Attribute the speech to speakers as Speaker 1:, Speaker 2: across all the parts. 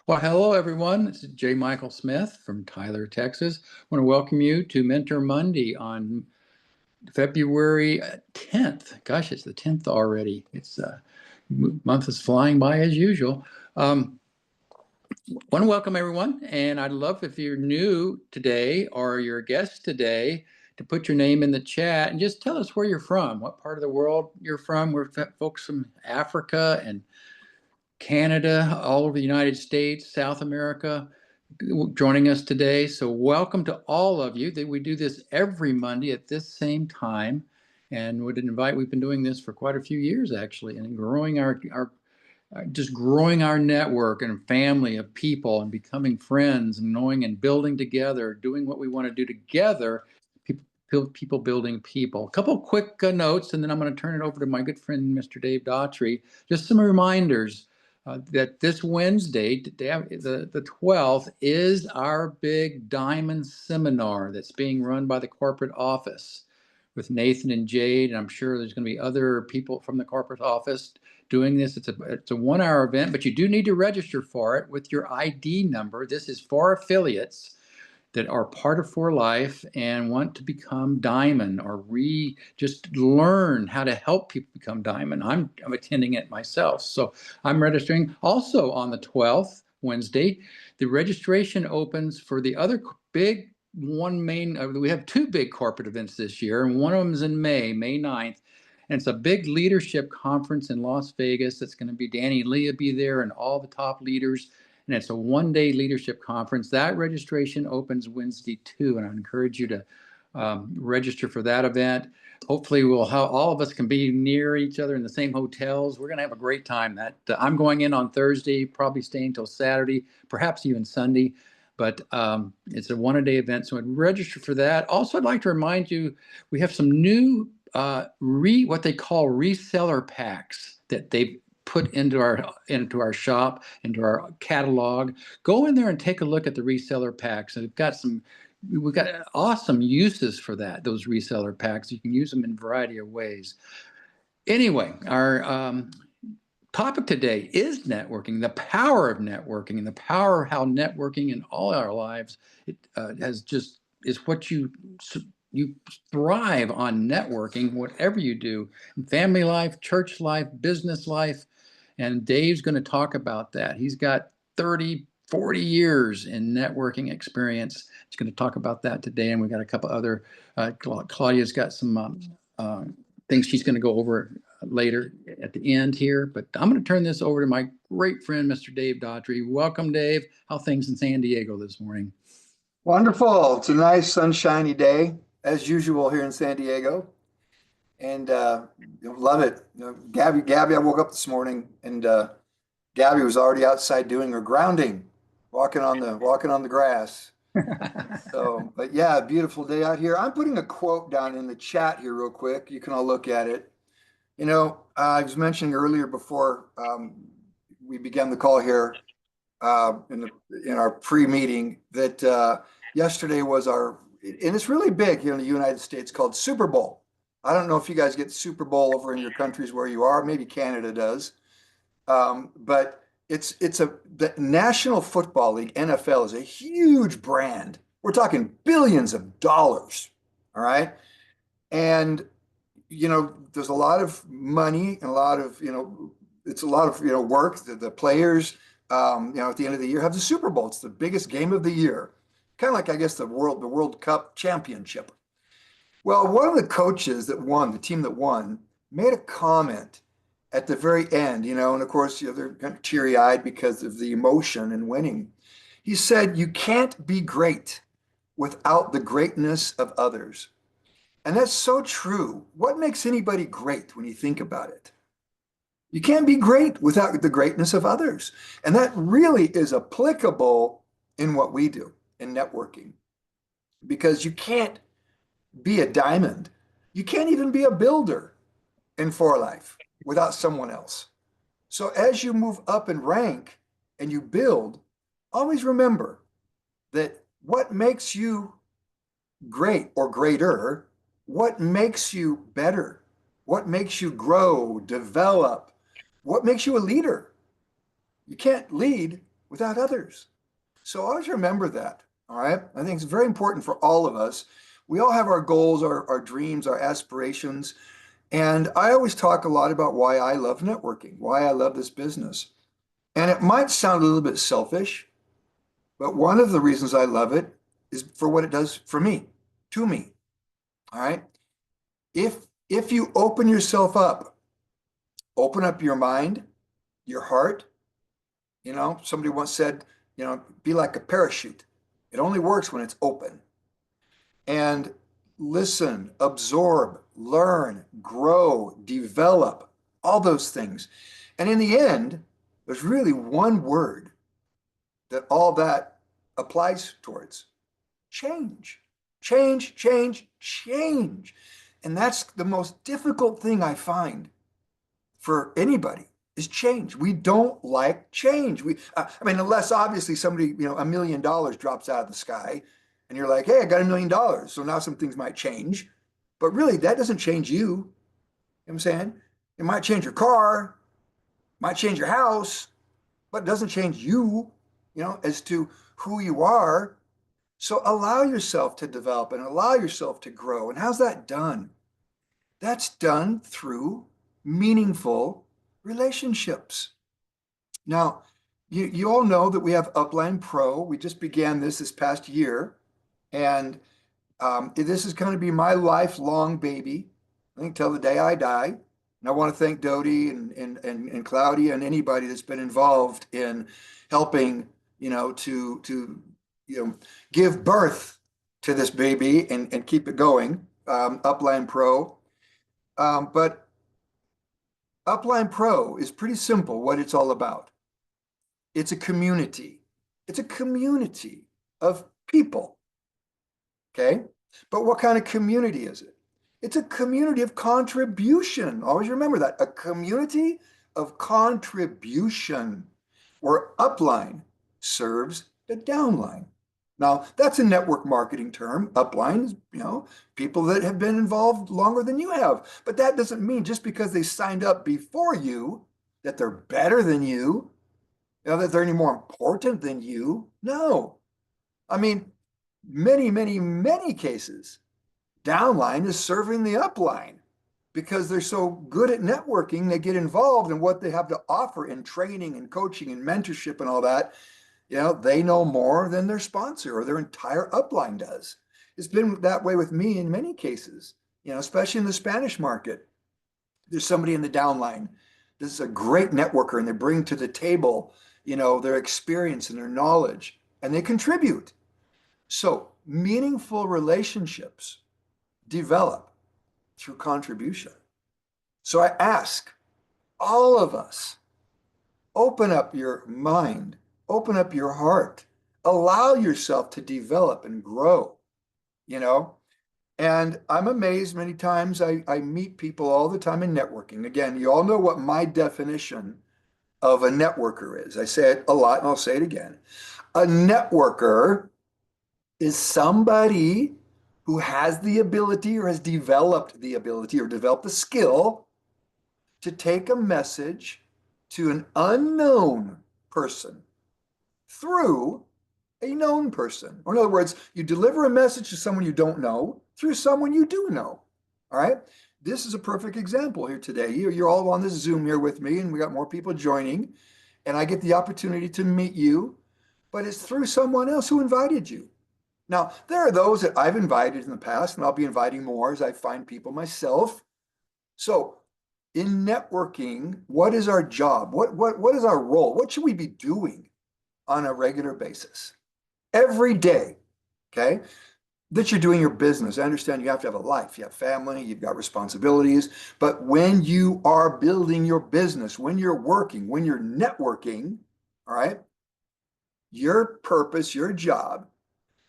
Speaker 1: Well, hello everyone. This is J. Michael Smith from Tyler, Texas. I want to welcome you to Mentor Monday on February 10th. Gosh, it's the 10th already. It's month is flying by as usual. Want to welcome everyone, and I'd love if you're new today or you're a guest today to put your name in the chat and just tell us where you're from, what part of the world you're from. We're folks from Africa and Canada, all over the United States, South America, joining us today. So welcome to all of you. We do this every Monday at this same time, and we've been doing this for quite a few years actually, and growing our just growing our network and family of people and becoming friends and knowing and building together, doing what we want to do together, people building people. A couple quick notes, and then I'm going to turn it over to my good friend, Mr. Dave Daughtrey. Just some reminders that this Wednesday, the 12th, is our big Diamond Seminar that's being run by the corporate office with Nathan and Jade, and I'm sure there's going to be other people from the corporate office doing this. It's a 1 hour event, but you do need to register for it with your ID number. This is for affiliates that are part of For Life and want to become Diamond or just learn how to help people become Diamond. I'm attending it myself, so I'm registering. Also on the 12th, Wednesday, the registration opens for the other big we have two big corporate events this year, and one of them is in May 9th. And it's a big leadership conference in Las Vegas. That's going to be Danny Lee will be there and all the top leaders. And it's a 1-day leadership conference. That registration opens Wednesday too, and I encourage you to register for that event. Hopefully, all of us can be near each other in the same hotels. We're going to have a great time. I'm going in on Thursday, probably staying till Saturday, perhaps even Sunday. But it's a 1-a-day event, so I'd register for that. Also, I'd like to remind you we have some new what they call reseller packs that they've put into our shop, into our catalog. Go in there and take a look at the reseller packs. And we've got awesome uses for those reseller packs. You can use them in a variety of ways. Anyway, our topic today is networking, the power of networking, and the power of how networking in all our lives is what you thrive on networking, whatever you do, in family life, church life, business life. And Dave's going to talk about that. He's got 30, 40 years in networking experience. He's going to talk about that today. And we got a couple other, Claudia's got some things she's going to go over later at the end here. But I'm going to turn this over to my great friend, Mr. Dave Daughtrey. Welcome, Dave. How things in San Diego this morning?
Speaker 2: Wonderful. It's a nice sunshiny day, as usual here in San Diego. And love it. Gabby, I woke up this morning and Gabby was already outside doing her grounding, walking on the grass. But yeah, beautiful day out here. I'm putting a quote down in the chat here real quick. You can all look at it. I was mentioning earlier before we began the call here in our pre-meeting that yesterday was and it's really big here in the United States, called Super Bowl. I don't know if you guys get Super Bowl over in your countries where you are. Maybe Canada does. But the National Football League, NFL, is a huge brand. We're talking billions of dollars. All right. And, there's a lot of money and it's a lot of, work. The players, at the end of the year have the Super Bowl. It's the biggest game of the year. Kind of like, I guess, the World Cup championship. Well, one of the coaches the team that won, made a comment at the very end, and of course, they're kind of teary-eyed because of the emotion and winning. He said, "You can't be great without the greatness of others." And that's so true. What makes anybody great when you think about it? You can't be great without the greatness of others. And that really is applicable in what we do in networking, because you can't be a diamond. You can't even be a builder in For Life without someone else. So as you move up in rank and you build, always remember that what makes you great or greater, what makes you better, what makes you grow, develop, what makes you a leader. You can't lead without others. So always remember that. All right. I think it's very important for all of us. We all have our goals, our dreams, our aspirations. And I always talk a lot about why I love networking, why I love this business. And it might sound a little bit selfish, but one of the reasons I love it is for what it does for me, to me. All right. If you open up your mind, your heart, somebody once said, be like a parachute. It only works when it's open. And listen, absorb, learn, grow, develop, all those things. And in the end, there's really one word that all that applies towards: change. Change, change, change. And that's the most difficult thing I find for anybody is change. We don't like change. I mean, unless obviously somebody, $1 million drops out of the sky and you're like, hey, I got $1 million. So now some things might change. But really, that doesn't change you. You know what I'm saying? It might change your car, might change your house, but it doesn't change you, as to who you are. So allow yourself to develop and allow yourself to grow. And how's that done? That's done through meaningful relationships. Now, you all know that we have Upline Pro. We just began this past year, and this is going to be my lifelong baby, I think, till the day I die. And I want to thank Dodie and Claudia and anybody that's been involved in helping, to give birth to this baby and keep it going. Upline Pro. But Upline Pro is pretty simple what it's all about. It's a community. It's a community of people. Okay. But what kind of community is it? It's a community of contribution. Always remember that. A community of contribution where upline serves the downline. Now, that's a network marketing term. Upline is, people that have been involved longer than you have. But that doesn't mean just because they signed up before you that they're better than you, that they're any more important than you. No. I mean, many, many, many cases, downline is serving the upline because they're so good at networking. They get involved in what they have to offer in training and coaching and mentorship and all that. They know more than their sponsor or their entire upline does. It's been that way with me in many cases, especially in the Spanish market. There's somebody in the downline. This is a great networker, and they bring to the table, their experience and their knowledge, and they contribute. So meaningful relationships develop through contribution. So I ask all of us, open up your mind, open up your heart, allow yourself to develop and grow, And I'm amazed many times I meet people all the time in networking. Again, you all know what my definition of a networker is. I say it a lot and I'll say it again. A networker is somebody who has the ability or has developed the ability or developed the skill to take a message to an unknown person through a known person. Or in other words, you deliver a message to someone you don't know through someone you do know. All right. This is a perfect example here today. You're all on this Zoom here with me, and we got more people joining, and I get the opportunity to meet you, but it's through someone else who invited you. Now, there are those that I've invited in the past, and I'll be inviting more as I find people myself. So in networking, what is our job? What is our role? What should we be doing on a regular basis? Every day, okay, that you're doing your business. I understand you have to have a life, you have family, you've got responsibilities. But when you are building your business, when you're working, when you're networking, all right, your purpose, your job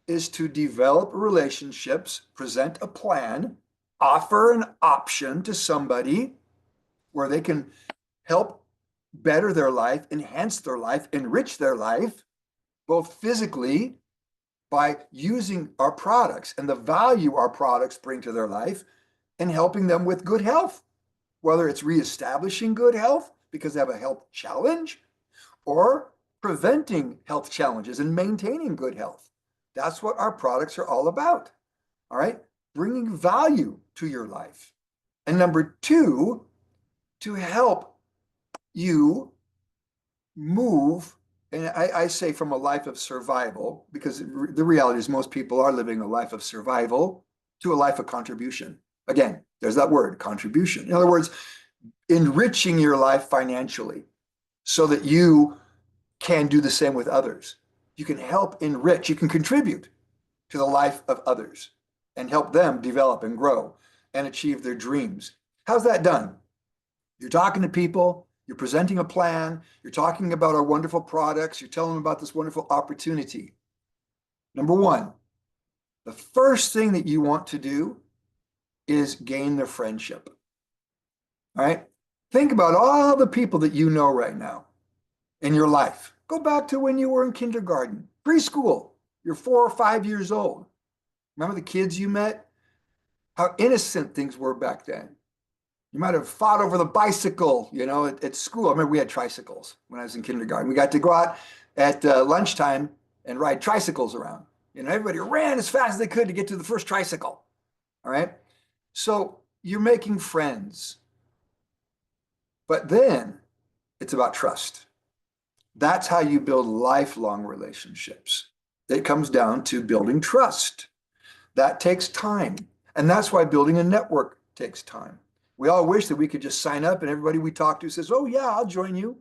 Speaker 2: is to develop relationships, present a plan, offer an option to somebody where they can help better their life, enhance their life, enrich their life, both physically by using our products and the value our products bring to their life and helping them with good health, whether it's reestablishing good health because they have a health challenge or preventing health challenges and maintaining good health. That's what our products are all about. All right. Bringing value to your life. And number two, to help you move, and I say from a life of survival, because the reality is most people are living a life of survival to a life of contribution. Again, there's that word, contribution. In other words, enriching your life financially so that you can do the same with others. You can help enrich, you can contribute to the life of others and help them develop and grow and achieve their dreams. How's that done? You're talking to people, you're presenting a plan, you're talking about our wonderful products, you're telling them about this wonderful opportunity. Number one, the first thing that you want to do is gain their friendship. All right? Think about all the people that you know right now in your life. Go back to when you were in kindergarten, preschool, you're 4 or 5 years old. Remember the kids you met? How innocent things were back then. You might have fought over the bicycle, at school. I remember we had tricycles when I was in kindergarten. We got to go out at lunchtime and ride tricycles around. Everybody ran as fast as they could to get to the first tricycle. All right. So you're making friends. But then it's about trust. That's how you build lifelong relationships. It comes down to building trust. That takes time. And that's why building a network takes time. We all wish that we could just sign up and everybody we talk to says, oh, yeah, I'll join you.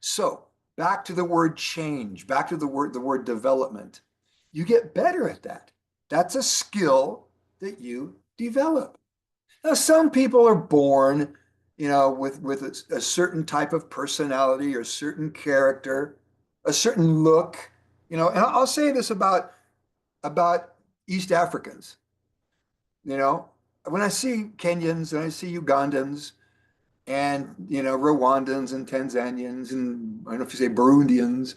Speaker 2: So back to the word change, back to the word development. You get better at that. That's a skill that you develop. Now, some people are born, with a certain type of personality or certain character, a certain look, and I'll say this about East Africans. When I see Kenyans and I see Ugandans and Rwandans and Tanzanians and I don't know if you say Burundians,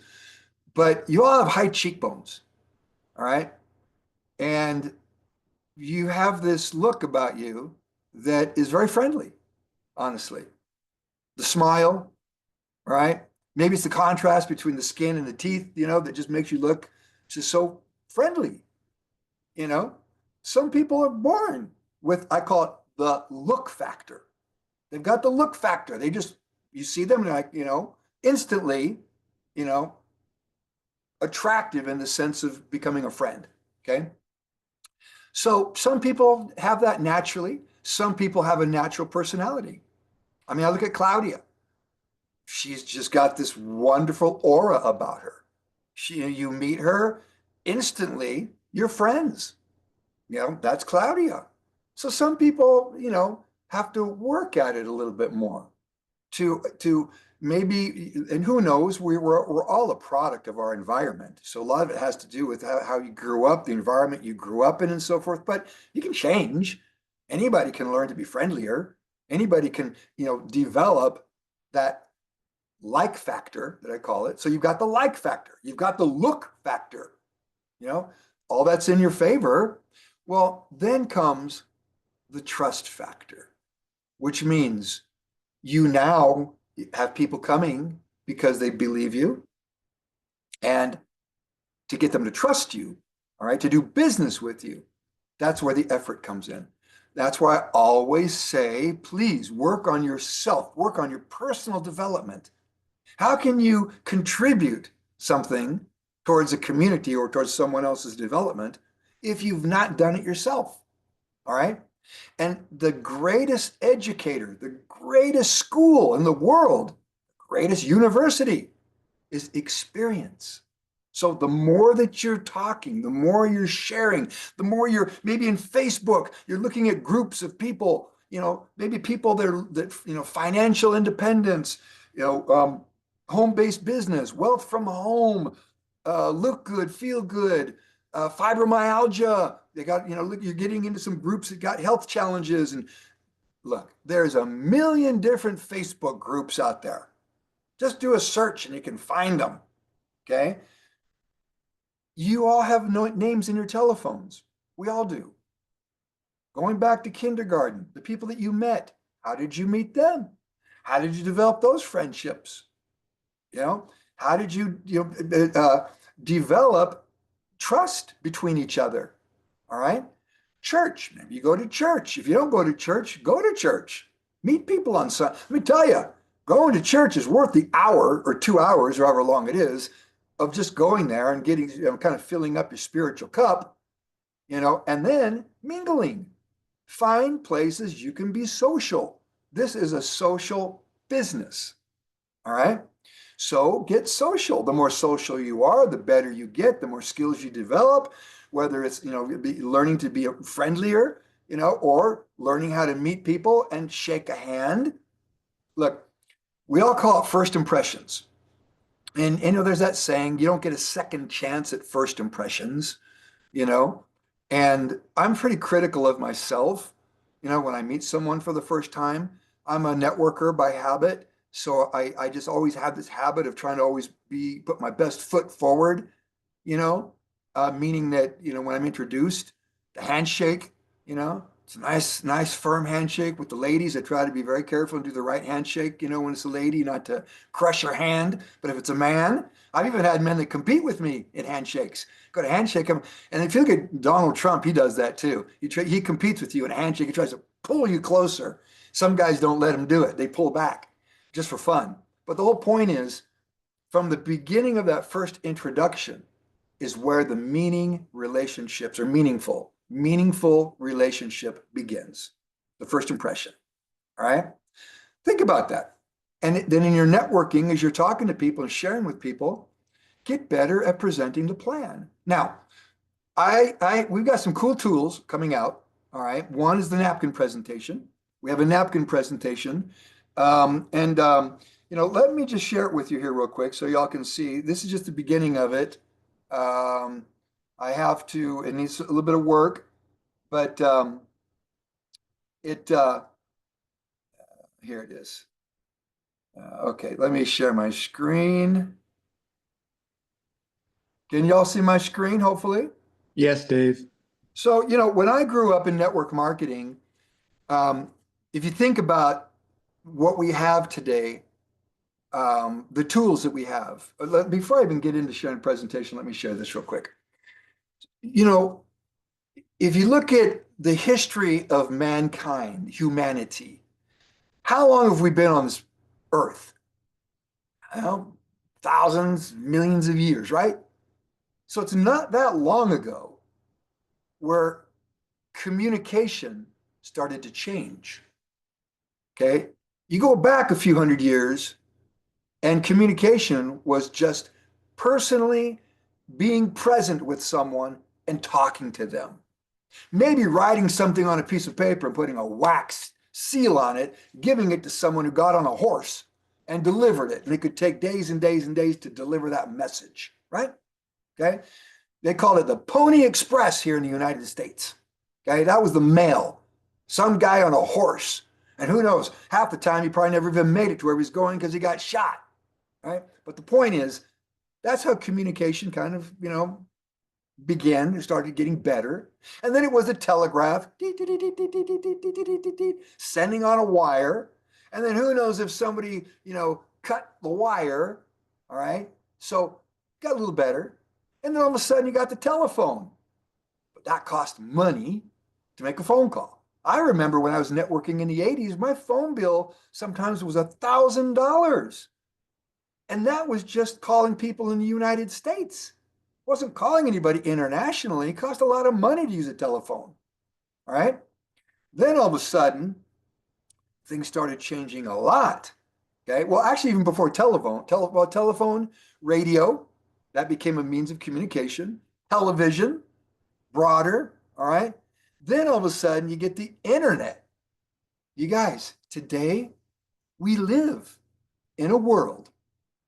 Speaker 2: but you all have high cheekbones, all right? And you have this look about you that is very friendly, honestly. The smile, all right? Maybe it's the contrast between the skin and the teeth, that just makes you look just so friendly, you know? Some people are born with, I call it the look factor. They've got the look factor. You see them like, instantly, you know, attractive in the sense of becoming a friend. Okay. So some people have that naturally. Some people have a natural personality. I mean, I look at Claudia. She's just got this wonderful aura about her. You meet her instantly, you're friends. That's Claudia. So some people, have to work at it a little bit more to maybe, and who knows, we're all a product of our environment. So a lot of it has to do with how you grew up, the environment you grew up in and so forth, but you can change. Anybody can learn to be friendlier. Anybody can, develop that like factor that I call it. So you've got the like factor, you've got the look factor, all that's in your favor. Well, then comes the trust factor, which means you now have people coming because they believe you and to get them to trust you, all right, to do business with you. That's where the effort comes in. That's why I always say, please work on yourself, work on your personal development. How can you contribute something towards a community or towards someone else's development if you've not done it yourself? All right. And the greatest educator, the greatest school in the world, the greatest university is experience. So the more that you're talking, the more you're sharing, the more you're maybe in Facebook, you're looking at groups of people, maybe people that financial independence, home-based business, wealth from home, look good, feel good, fibromyalgia. They got, look, you're getting into some groups that got health challenges. And look, there's a million different Facebook groups out there. Just do a search and you can find them. Okay. You all have names in your telephones. We all do. Going back to kindergarten, the people that you met, how did you meet them? How did you develop those friendships? How did develop trust between each other? All right. Church. Maybe you go to church. If you don't go to church, go to church. Meet people on Sunday. Let me tell you, going to church is worth the hour or 2 hours, or however long it is, of just going there and getting, kind of filling up your spiritual cup, and then mingling. Find places you can be social. This is a social business. All right. So get social. The more social you are, the better you get, the more skills you develop, whether it's, learning to be friendlier, or learning how to meet people and shake a hand. Look, we all call it first impressions. And, there's that saying, you don't get a second chance at first impressions, you know, and I'm pretty critical of myself, when I meet someone for the first time. I'm a networker by habit. So I just always have this habit of trying to always put my best foot forward, you know, meaning that, when I'm introduced, the handshake, it's a nice, firm handshake with the ladies. I try to be very careful and do the right handshake, when it's a lady, not to crush her hand. But if it's a man, I've even had men that compete with me in handshakes. Go to handshake him. And if you look at Donald Trump, he does that too. He competes with you in a handshake. He tries to pull you closer. Some guys don't let him do it. They pull back just for fun. But the whole point is, from the beginning of that first introduction is where the meaningful relationship begins. The first impression. All right. Think about that. And then in your networking, as you're talking to people and sharing with people, get better at presenting the plan. Now, we've got some cool tools coming out. All right. One is the napkin presentation. We have a napkin presentation. Let me just share it with you here real quick so y'all can see. This is just the beginning of it. It needs a little bit of work, but here it is. Okay, let me share my screen. Can y'all see my screen, hopefully?
Speaker 1: Yes, Dave.
Speaker 2: So, when I grew up in network marketing, if you think about what we have today, the tools that we have. Before I even get into sharing a presentation, let me share this real quick. If you look at the history of mankind, humanity, how long have we been on this earth? Well, thousands, millions of years, right? So it's not that long ago where communication started to change. Okay. You go back a few hundred years, and communication was just personally being present with someone and talking to them. Maybe writing something on a piece of paper and putting a wax seal on it, giving it to someone who got on a horse and delivered it. And it could take days and days and days to deliver that message, right? Okay. They called it the Pony Express here in the United States. Okay. That was the mail. Some guy on a horse. And who knows, half the time he probably never even made it to where he was going because he got shot. Right. But the point is, that's how communication kind of, began. It started getting better. And then it was a telegraph, sending on a wire. And then who knows if somebody, cut the wire. All right. So it got a little better. And then all of a sudden you got the telephone. But that cost money to make a phone call. I remember when I was networking in the 80s, my phone bill sometimes was $1,000. And that was just calling people in the United States. Wasn't calling anybody internationally. It cost a lot of money to use a telephone. All right. Then all of a sudden, things started changing a lot. Okay. Well, actually, even before telephone, radio, that became a means of communication, television, broader. All right. Then all of a sudden, you get the internet. You guys, today we live in a world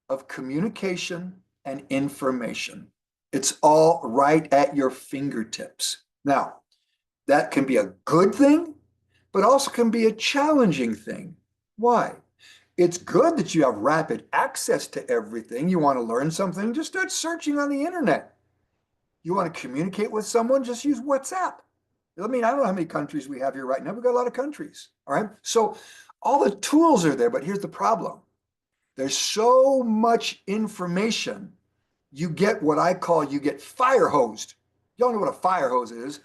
Speaker 2: of communication and information. It's all right at your fingertips. Now, that can be a good thing, but also can be a challenging thing. Why? It's good that you have rapid access to everything. You want to learn something, just start searching on the internet. You want to communicate with someone, just use WhatsApp. I mean, I don't know how many countries we have here right now. We've got a lot of countries. All right. So all the tools are there, but here's the problem. There's so much information. You get what I call you get fire hosed. You don't know what a fire hose is.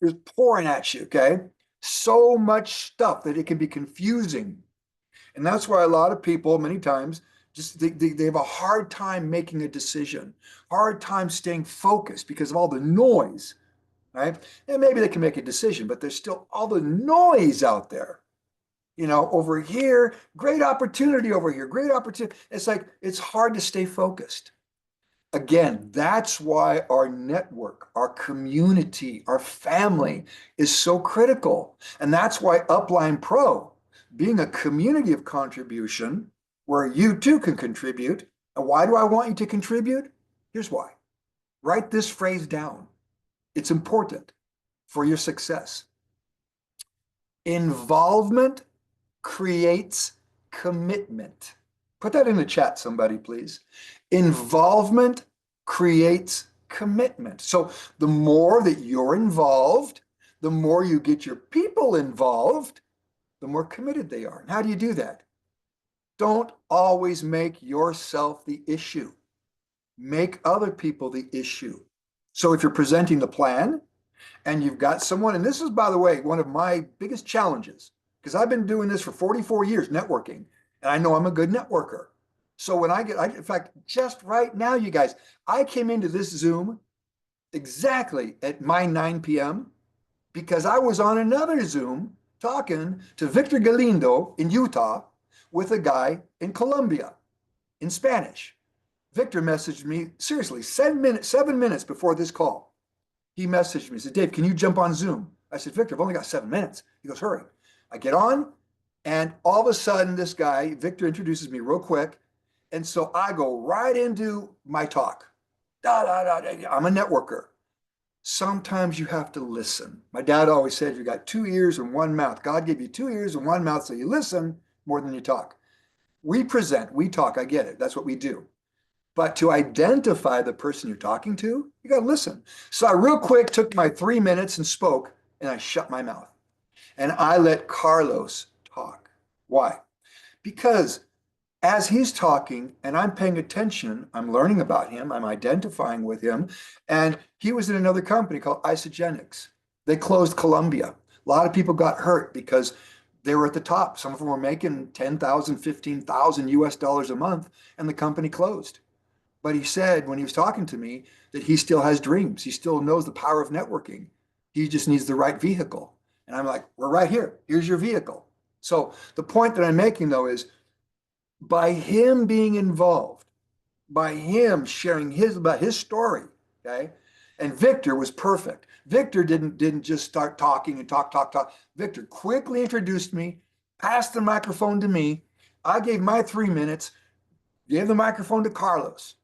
Speaker 2: It's pouring at you, okay? So much stuff that it can be confusing. And that's why a lot of people, many times, just they have a hard time making a decision, hard time staying focused because of all the noise, right? And maybe they can make a decision, but there's still all the noise out there. Over here, great opportunity over here, great opportunity. It's like it's hard to stay focused. Again, that's why our network, our community, our family is so critical. And that's why Upline Pro, being a community of contribution, where you too can contribute. And why do I want you to contribute? Here's why. Write this phrase down. It's important for your success. Involvement creates commitment. Put that in the chat, somebody, please. Involvement creates commitment. So the more that you're involved, the more you get your people involved, the more committed they are. And how do you do that? Don't always make yourself the issue. Make other people the issue. So if you're presenting the plan, and you've got someone, and this is, by the way, one of my biggest challenges, because I've been doing this for 44 years, networking, and I know I'm a good networker. So when in fact, just right now, you guys, I came into this Zoom exactly at my 9 p.m. because I was on another Zoom talking to Victor Galindo in Utah with a guy in Colombia in Spanish. Victor messaged me, seriously, 7 minutes before this call. He messaged me, he said, Dave, can you jump on Zoom? I said, Victor, I've only got 7 minutes. He goes, hurry. I get on, and all of a sudden, this guy, Victor, introduces me real quick. And so I go right into my talk. Da, da, da, da. I'm a networker. Sometimes you have to listen. My dad always said, you got 2 ears and 1 mouth. God gave you 2 ears and 1 mouth, so you listen more than you talk. We present, we talk, I get it. That's what we do. But to identify the person you're talking to, you got to listen. So I real quick took my 3 minutes and spoke, and I shut my mouth. And I let Carlos talk. Why? Because as he's talking and I'm paying attention, I'm learning about him, I'm identifying with him. And he was in another company called Isogenics. They closed Columbia. A lot of people got hurt because they were at the top. Some of them were making 10,000, 15,000 US dollars a month, and the company closed. But he said when he was talking to me that he still has dreams. He still knows the power of networking. He just needs the right vehicle. And I'm like, we're right here. Here's your vehicle. So the point that I'm making, though, is by him being involved, by him sharing about his story, okay? And Victor was perfect. Victor didn't just start talking and talk. Victor quickly introduced me, passed the microphone to me. I gave my 3 minutes, gave the microphone to Carlos.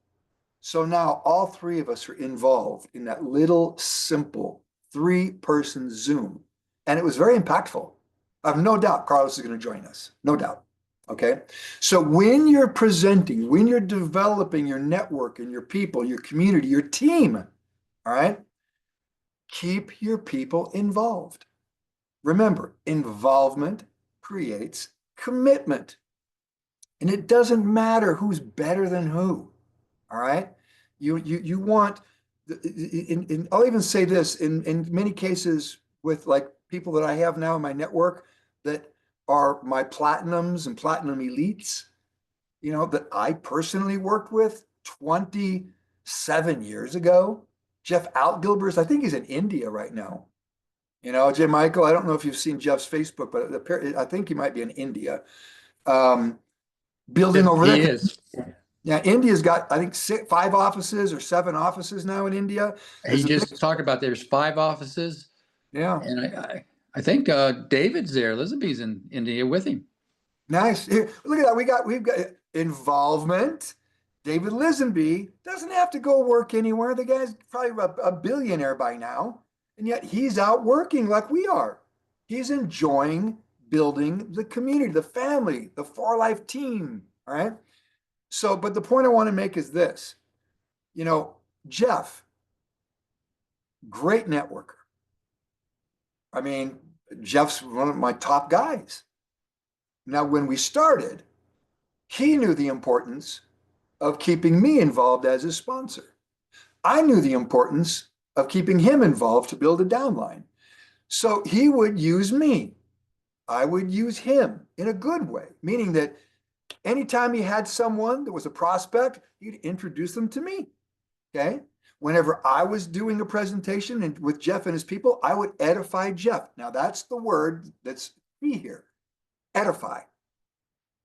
Speaker 2: So now all three of us are involved in that little simple 3-person Zoom. And it was very impactful. I have no doubt Carlos is going to join us. No doubt. Okay. So when you're presenting, when you're developing your network and your people, your community, your team, all right, keep your people involved. Remember, involvement creates commitment. And it doesn't matter who's better than who. All right. You want, I'll even say this in many cases with like people that I have now in my network that are my platinums and platinum elites, that I personally worked with 27 years ago. Jeff Outgilbers, I think he's in India right now. Jim Michael, I don't know if you've seen Jeff's Facebook, but I think he might be in India, building over
Speaker 1: He
Speaker 2: there.
Speaker 1: is.
Speaker 2: Yeah, India's got, I think, 5 offices or 7 offices now in India.
Speaker 1: He
Speaker 2: There's a big,
Speaker 1: just talked about there's 5 offices,
Speaker 2: yeah,
Speaker 1: and I think David's there. Elizabeth's in India with him.
Speaker 2: nice. Here, look at that. We've got involvement. David Lisenby doesn't have to go work anywhere. The guy's probably a billionaire by now, and yet he's out working like we are. He's enjoying building the community, the family, the For Life team. All right. So, but the point I want to make is this, you know, Jeff, great networker. I mean, Jeff's one of my top guys. Now, when we started, He knew the importance of keeping me involved as his sponsor. I knew the importance of keeping him involved to build a downline. So he would use me. I would use him in a good way, meaning that anytime he had someone that was a prospect, he'd introduce them to me. Okay. Whenever I was doing a presentation and with Jeff and his people, I would edify Jeff. Now that's the word that's key here. Edify.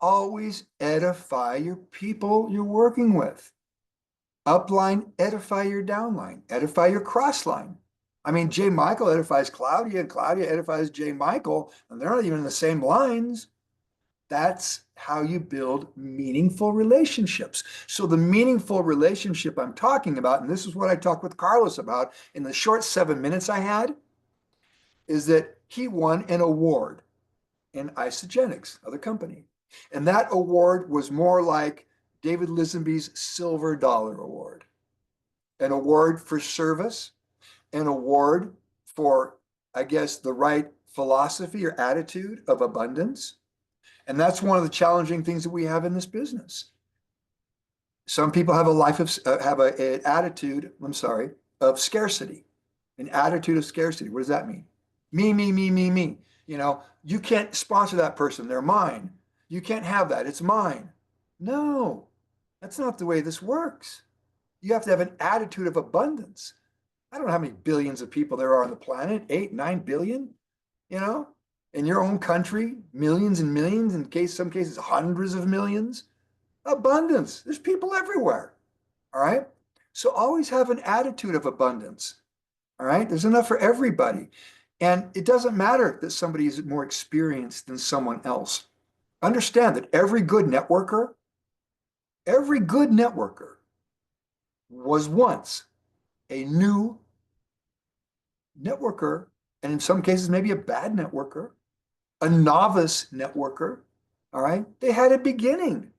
Speaker 2: Always edify your people you're working with. Upline, edify your downline, edify your crossline. I mean, J. Michael edifies Claudia, and Claudia edifies J. Michael, and they're not even in the same lines. That's how you build meaningful relationships. So the meaningful relationship I'm talking about, and this is what I talked with Carlos about in the short 7 minutes I had, is that he won an award in Isogenics, other company. And that award was more like David Lisenby's Silver Dollar Award, an award for service, an award for, I guess, the right philosophy or attitude of abundance. And that's one of the challenging things that we have in this business. Some people have a life of have an attitude, I'm sorry, of scarcity, an attitude of scarcity. What does that mean? Me. You know, you can't sponsor that person. They're mine. You can't have that. It's mine. No, that's not the way this works. You have to have an attitude of abundance. I don't know how many billions of people there are on the planet, 8, 9 billion, you know, in your own country, millions and millions, in case some cases, hundreds of millions. Abundance. There's people everywhere. All right. So always have an attitude of abundance. All right. There's enough for everybody. And it doesn't matter that somebody is more experienced than someone else. Understand that every good networker was once a new networker, and in some cases, maybe a bad networker, a novice networker. All right. They had a beginning.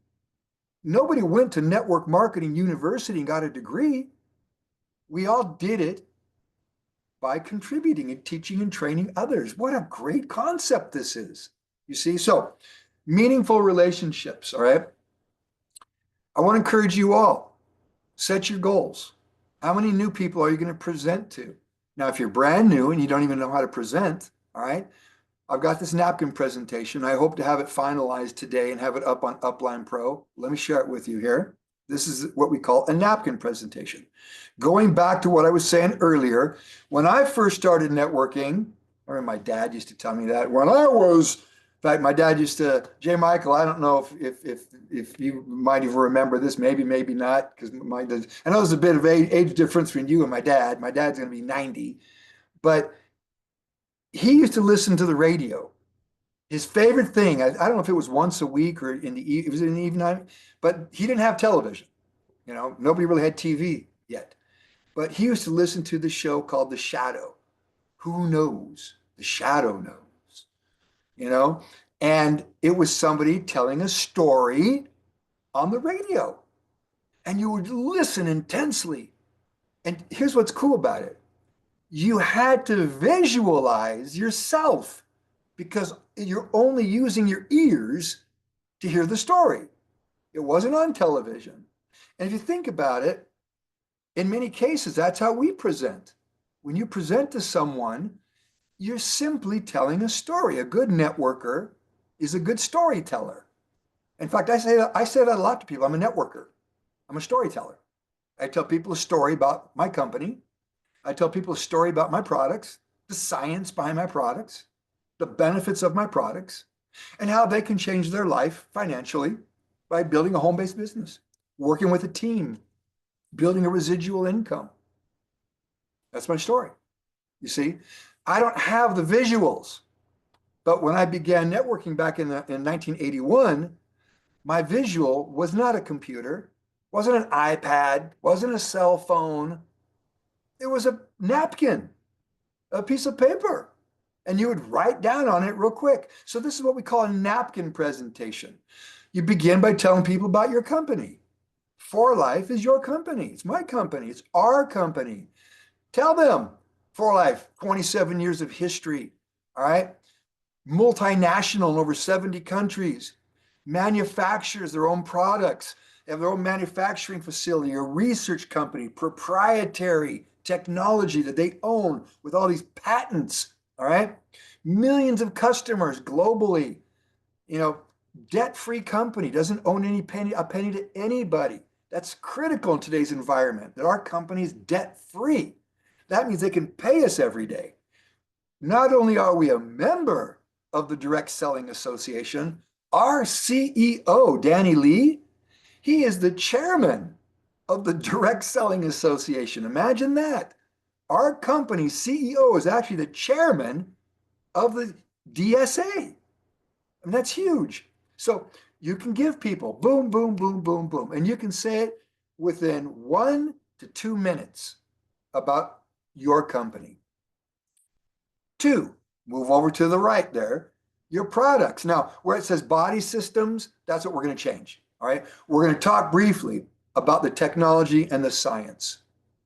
Speaker 2: Nobody went to network marketing university and got a degree. We all did it by contributing and teaching and training others. What a great concept this is. You see, so meaningful relationships. All right. I want to encourage you all, set your goals. How many new people are you going to present to? Now, if you're brand new and you don't even know how to present, all right, I've got this napkin presentation. I hope to have it finalized today and have it up on Upline Pro. Let me share it with you here. This is what we call a napkin presentation. Going back to what I was saying earlier, when I first started networking, or my dad used to tell me that when I was, in fact, my dad used to, J. Michael, I don't know if you might even remember this, maybe not, because I know there's a bit of age difference between you and my dad. My dad's going to be 90, but he used to listen to the radio. His favorite thing, I don't know if it was once a week or it was in the evening, but he didn't have television. You know, nobody really had TV yet. But he used to listen to the show called The Shadow. Who knows? The Shadow knows, you know? And it was somebody telling a story on the radio. And you would listen intensely. And here's what's cool about it. You had to visualize yourself because you're only using your ears to hear the story. It wasn't on television. And if you think about it, in many cases, that's how we present. When you present to someone, you're simply telling a story. A good networker is a good storyteller. In fact, I say that a lot to people. I'm a networker. I'm a storyteller. I tell people a story about my company. I tell people a story about my products, the science behind my products, the benefits of my products, and how they can change their life financially by building a home-based business, working with a team, building a residual income. That's my story. You see, I don't have the visuals, but when I began networking back in 1981, my visual was not a computer, wasn't an iPad, wasn't a cell phone. It was a napkin, a piece of paper, and you would write down on it real quick. So this is what we call a napkin presentation. You begin by telling people about your company. For Life is your company. It's my company. It's our company. Tell them For Life, 27 years of history. All right. Multinational in over 70 countries. manufactures their own products. They have their own manufacturing facility, a research company, proprietary technology that they own with all these patents. All right. Millions of customers globally, you know, debt-free company, doesn't own a penny to anybody. That's critical in today's environment, that our company is debt-free. That means they can pay us every day. Not only are we a member of the Direct Selling Association, our CEO, Danny Lee, he is the chairman of the Direct Selling Association. Imagine that. Our company's CEO is actually the chairman of the DSA. And that's huge. So you can give people boom, boom, boom, boom, boom, and you can say it within 1 to 2 minutes about your company. Two, move over to the right there, your products. Now, where it says body systems, that's what we're going to change. All right. We're going to talk briefly about the technology and the science.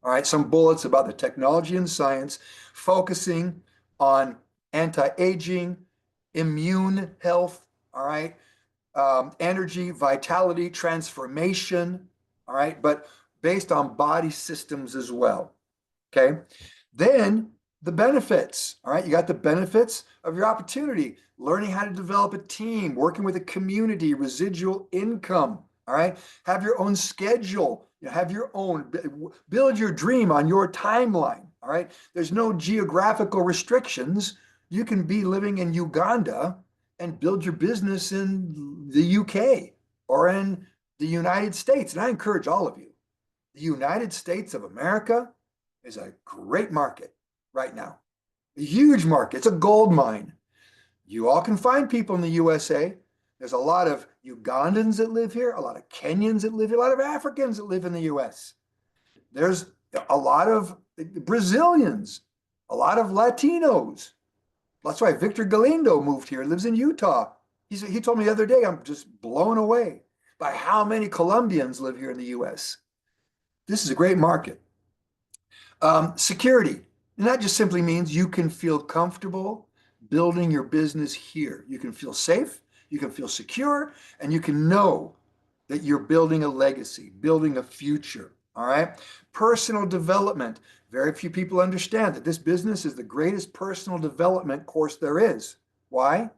Speaker 2: All right. Some bullets about the technology and science, focusing on anti-aging, immune health. All right. Energy, vitality, transformation. All right. But based on body systems as well. Okay. Then the benefits. All right. You got the benefits of your opportunity, learning how to develop a team, working with a community, residual income. All right. Have your own schedule. You have your own, build your dream on your timeline. All right. There's no geographical restrictions. You can be living in Uganda and build your business in the UK or in the United States. And I encourage all of you, the United States of America is a great market right now, a huge market. It's a gold mine. You all can find people in the USA. There's a lot of Ugandans that live here, a lot of Kenyans that live here, a lot of Africans that live in the US. There's a lot of Brazilians, a lot of Latinos. That's why Victor Galindo moved here, lives in Utah. He told me the other day, I'm just blown away by how many Colombians live here in the US. This is a great market. Security. And that just simply means you can feel comfortable building your business here. You can feel safe, you can feel secure, and you can know that you're building a legacy, building a future. All right. Personal development. Very few people understand that this business is the greatest personal development course there is. Why?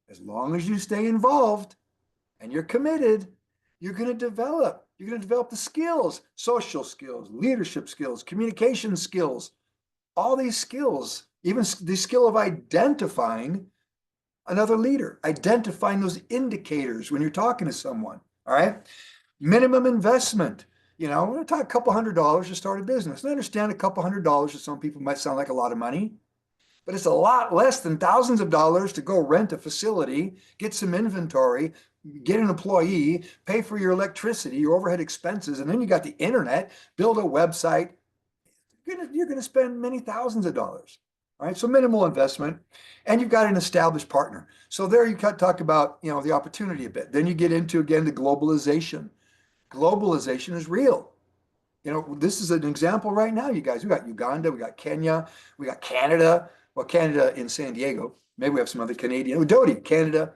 Speaker 2: As long as you stay involved and you're committed, you're going to develop. You're going to develop the skills, social skills, leadership skills, communication skills, all these skills, even the skill of identifying another leader, identifying those indicators when you're talking to someone. All right. Minimum investment. You know, we're going to talk a couple $100 to start a business. And I understand a couple $100 to some people might sound like a lot of money, but it's a lot less than thousands of dollars to go rent a facility, get some inventory, get an employee, pay for your electricity, your overhead expenses, and then you got the internet, build a website. You're going to spend many thousands of dollars. All right, so minimal investment, and you've got an established partner. So there you talk about, you know, the opportunity a bit. Then you get into, again, the globalization. Globalization is real. You know, this is an example right now, you guys. We got Uganda, we got Kenya, we got Canada. Well, Canada in San Diego. Maybe we have some other Canadian. Doughty, Canada.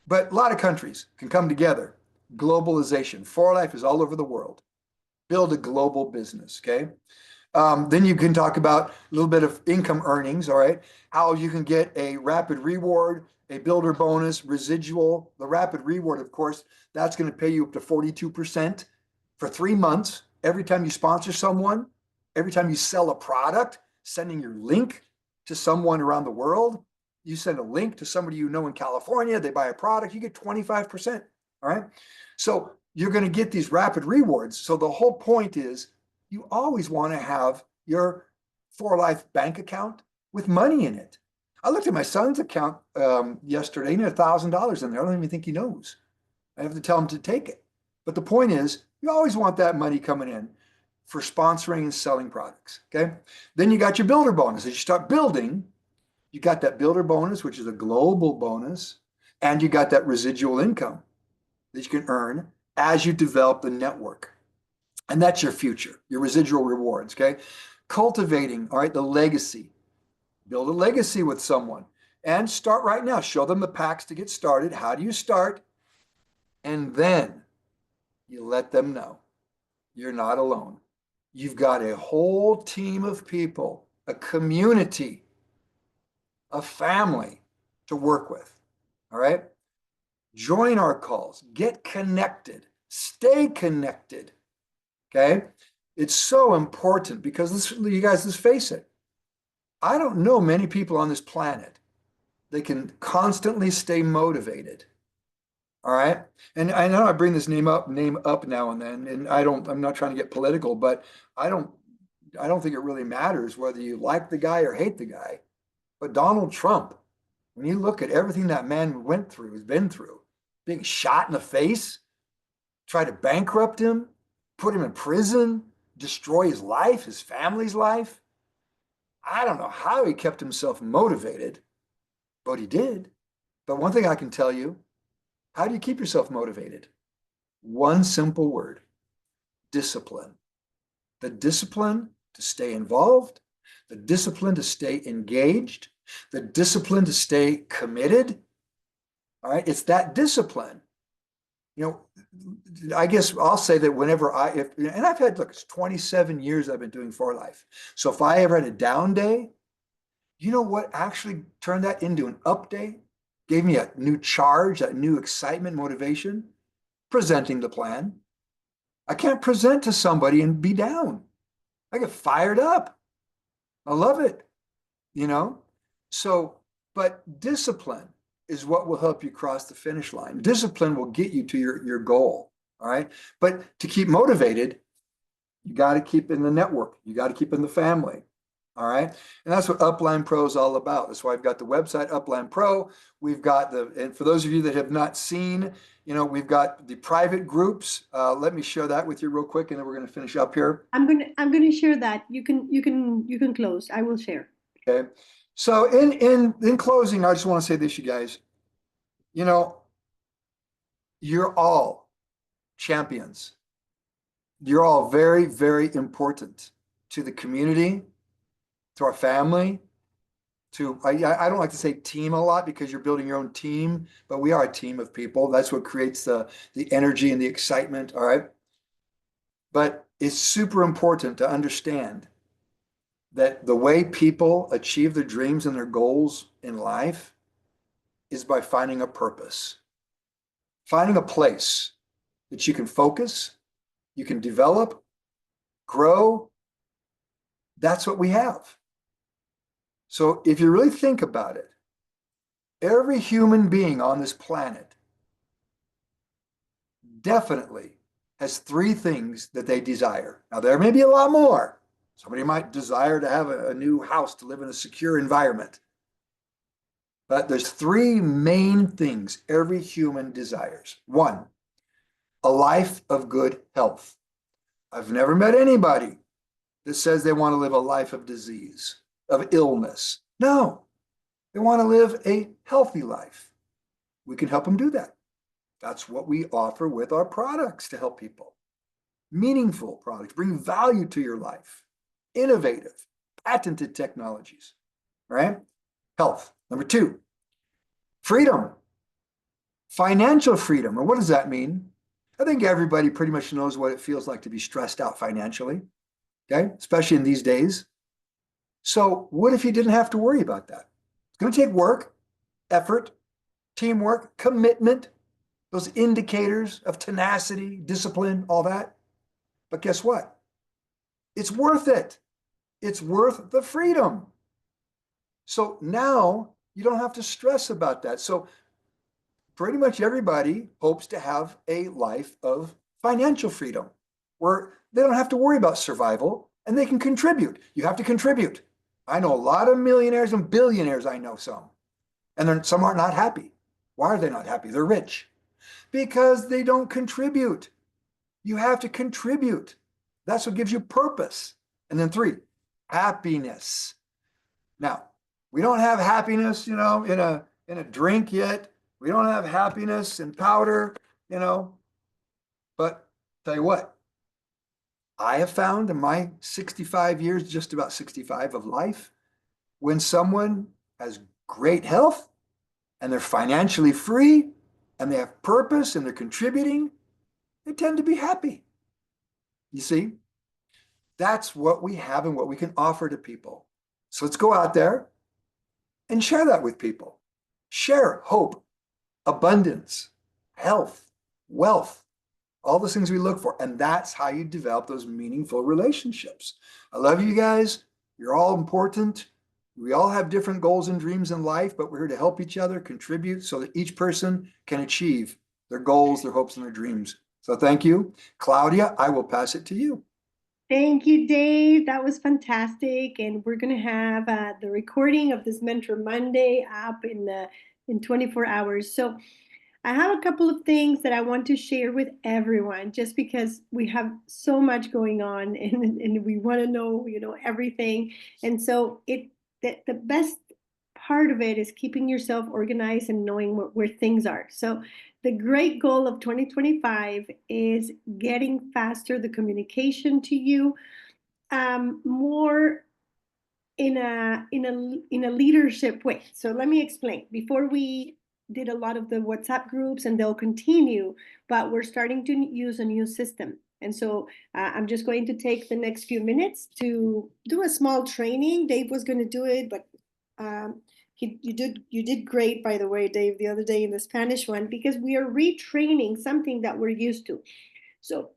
Speaker 2: But a lot of countries can come together. Globalization. For Life is all over the world. Build a global business, okay? Then you can talk about a little bit of income earnings, all right? How you can get a rapid reward, a builder bonus, residual. The rapid reward, of course, that's going to pay you up to 42% for 3 months. Every time you sponsor someone, every time you sell a product, sending your link to someone around the world, you send a link to somebody you know in California, they buy a product, you get 25%. All right. So you're going to get these rapid rewards. So the whole point is you always want to have your For Life bank account with money in it. I looked at my son's account yesterday, he had $1,000 in there. I don't even think he knows. I have to tell him to take it. But the point is, you always want that money coming in for sponsoring and selling products. Okay. Then you got your builder bonus. As you start building, you got that builder bonus, which is a global bonus, and you got that residual income that you can earn as you develop the network. And that's your future, your residual rewards. Okay. Cultivating, all right, the legacy. Build a legacy with someone and start right now. Show them the packs to get started. How do you start? And then you let them know you're not alone. You've got a whole team of people, a community, a family to work with. All right. Join our calls, get connected, stay connected. Okay. It's so important because you guys, let's face it. I don't know many people on this planet that can constantly stay motivated. All right. And I know I bring this name up now and then, and I'm not trying to get political, but I don't, I don't think it really matters whether you like the guy or hate the guy. But Donald Trump, when you look at everything that man went through, has been through, being shot in the face, try to bankrupt him, put him in prison, destroy his life, his family's life. I don't know how he kept himself motivated, but he did. But one thing I can tell you, how do you keep yourself motivated? One simple word: discipline. The discipline to stay involved, the discipline to stay engaged, the discipline to stay committed. All right. It's that discipline. You know, I guess I'll say that and I've had, look, it's 27 years I've been doing For Life. So if I ever had a down day, you know what actually turned that into an up day? Gave me a new charge, a new excitement, motivation, presenting the plan. I can't present to somebody and be down. I get fired up. I love it, you know? So, but discipline is what will help you cross the finish line. Discipline will get you to your goal. All right. But to keep motivated, you got to keep in the network. You got to keep in the family. All right. And that's what Upline Pro is all about. That's why I've got the website Upline Pro. We've got and for those of you that have not seen, we've got the private groups. Let me share that with you real quick, and then we're going to finish up here.
Speaker 3: I'm gonna share that. You can close. I will share.
Speaker 2: Okay. So in closing, I just want to say this, you guys, you know, you're all champions. You're all very, very important to the community, to our family, I don't like to say team a lot because you're building your own team, but we are a team of people. That's what creates the energy and the excitement. All right. But it's super important to understand that the way people achieve their dreams and their goals in life is by finding a purpose, finding a place that you can focus, you can develop, grow. That's what we have. So if you really think about it, every human being on this planet definitely has three things that they desire. Now, there may be a lot more. Somebody might desire to have a new house to live in a secure environment. But there's three main things every human desires. One, a life of good health. I've never met anybody that says they want to live a life of disease, of illness. No, they want to live a healthy life. We can help them do that. That's what we offer with our products to help people. Meaningful products, bring value to your life, innovative, patented technologies, right? Health. Number two, freedom, financial freedom. And what does that mean? I think everybody pretty much knows what it feels like to be stressed out financially, okay? Especially in these days. So what if you didn't have to worry about that? It's going to take work, effort, teamwork, commitment, those indicators of tenacity, discipline, all that. But guess what? It's worth it. It's worth the freedom. So now you don't have to stress about that. So pretty much everybody hopes to have a life of financial freedom where they don't have to worry about survival and they can contribute. You have to contribute. I know a lot of millionaires and billionaires. I know some, and some are not happy. Why are they not happy? They're rich because they don't contribute. You have to contribute. That's what gives you purpose. And then three, happiness. Now, we don't have happiness, in a drink yet. We don't have happiness in powder, But tell you what, I have found in my 65 years, just about 65 of life, when someone has great health and they're financially free, and they have purpose and they're contributing, they tend to be happy. You see, that's what we have and what we can offer to people. So let's go out there and share that with people. Share hope, abundance, health, wealth, all those things we look for. And that's how you develop those meaningful relationships. I love you guys. You're all important. We all have different goals and dreams in life, but we're here to help each other, contribute so that each person can achieve their goals, their hopes, and their dreams. So thank you. Claudia, I will pass it to you.
Speaker 3: Thank you, Dave. That was fantastic. And we're going to have the recording of this Mentor Monday up in 24 hours. So I have a couple of things that I want to share with everyone, just because we have so much going on and we want to know, everything. And so the best part of it is keeping yourself organized and knowing where things are. So the great goal of 2025 is getting faster the communication to you, more in a leadership way. So let me explain. Before we did a lot of the WhatsApp groups, and they'll continue, but we're starting to use a new system. And so I'm just going to take the next few minutes to do a small training. Dave was going to do it, but you did great, by the way, Dave, the other day in the Spanish one, because we are retraining something that we're used to. So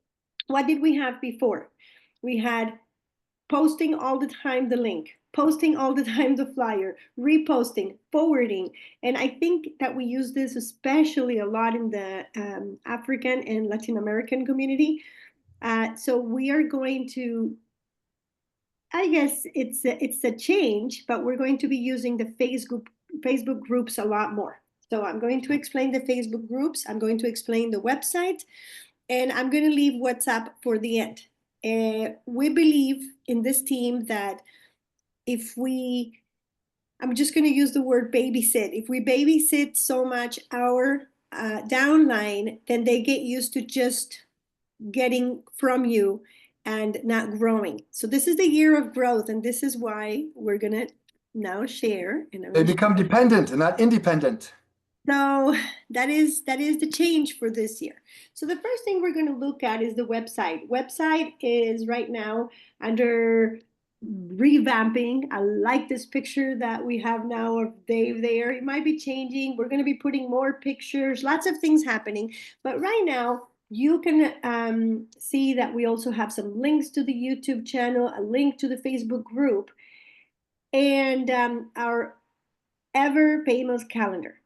Speaker 3: what did we have before? We had posting all the time the link, posting all the time the flyer, reposting, forwarding. And I think that we use this especially a lot in the African and Latin American community. So we are going to, I guess it's a change, but we're going to be using the Facebook groups a lot more. So I'm going to explain the Facebook groups. I'm going to explain the website, and I'm going to leave WhatsApp for the end. We believe in this team that if we, I'm just going to use the word babysit. If we babysit so much our downline, then they get used to just getting from you and not growing. So this is the year of growth, and this is why we're going to now share. And I'm
Speaker 2: They
Speaker 3: going to
Speaker 2: become dependent and not independent.
Speaker 3: So that is the change for this year. So the first thing we're going to look at is the website. Website is right now under revamping. I like this picture that we have now of Dave there. It might be changing. We're going to be putting more pictures, lots of things happening. But right now, you can see that we also have some links to the YouTube channel, a link to the Facebook group, and our ever famous calendar.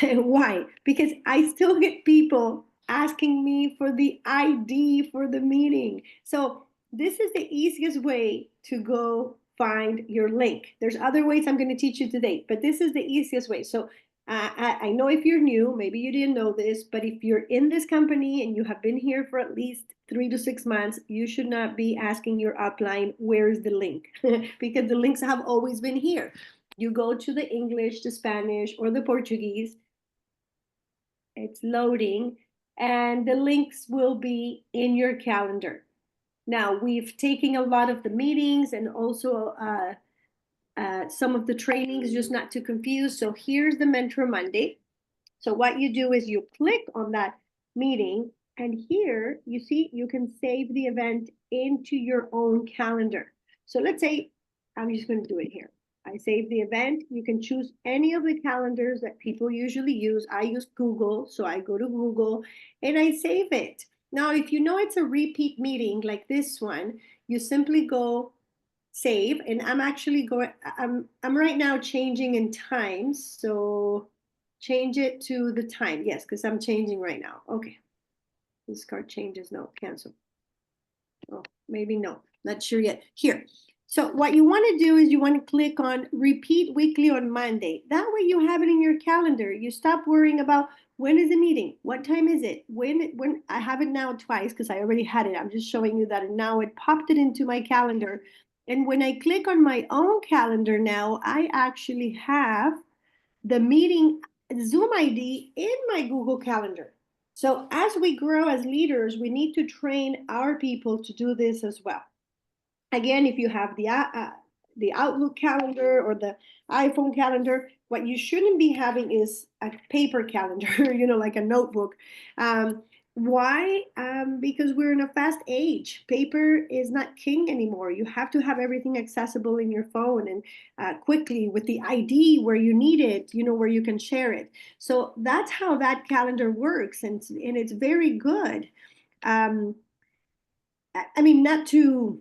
Speaker 3: Why? Because I still get people asking me for the ID for the meeting. So this is the easiest way to go find your link. There's other ways I'm going to teach you today, but this is the easiest way. So I know if you're new, maybe you didn't know this, but if you're in this company and you have been here for at least 3 to 6 months, you should not be asking your upline, where is the link? Because the links have always been here. You go to the English, the Spanish, or the Portuguese. It's loading, and the links will be in your calendar. Now, we've taken a lot of the meetings and also some of the trainings, just not to confuse. So here's the Mentor Monday. So what you do is you click on that meeting, and here you see you can save the event into your own calendar. So let's say I'm just going to do it here. I save the event. You can choose any of the calendars that people usually use. I use Google, so I go to Google and I save it. Now, if you know it's a repeat meeting like this one, you simply go save, and I'm actually going, I'm right now changing in times. So change it to the time. Yes, because I'm changing right now. Okay. This card changes. No, cancel. Oh, maybe no. Not sure yet. Here. So what you want to do is you want to click on repeat weekly on Monday. That way you have it in your calendar. You stop worrying about when is the meeting? What time is it? When I have it now twice because I already had it. I'm just showing you that now it popped it into my calendar. And when I click on my own calendar now, I actually have the meeting Zoom ID in my Google Calendar. So as we grow as leaders, we need to train our people to do this as well. Again, if you have the Outlook calendar or the iPhone calendar. What you shouldn't be having is a paper calendar, like a notebook. Why? Because we're in a fast age. Paper is not king anymore. You have to have everything accessible in your phone and quickly with the ID where you need it, where you can share it. So that's how that calendar works, and it's very good. I mean, not to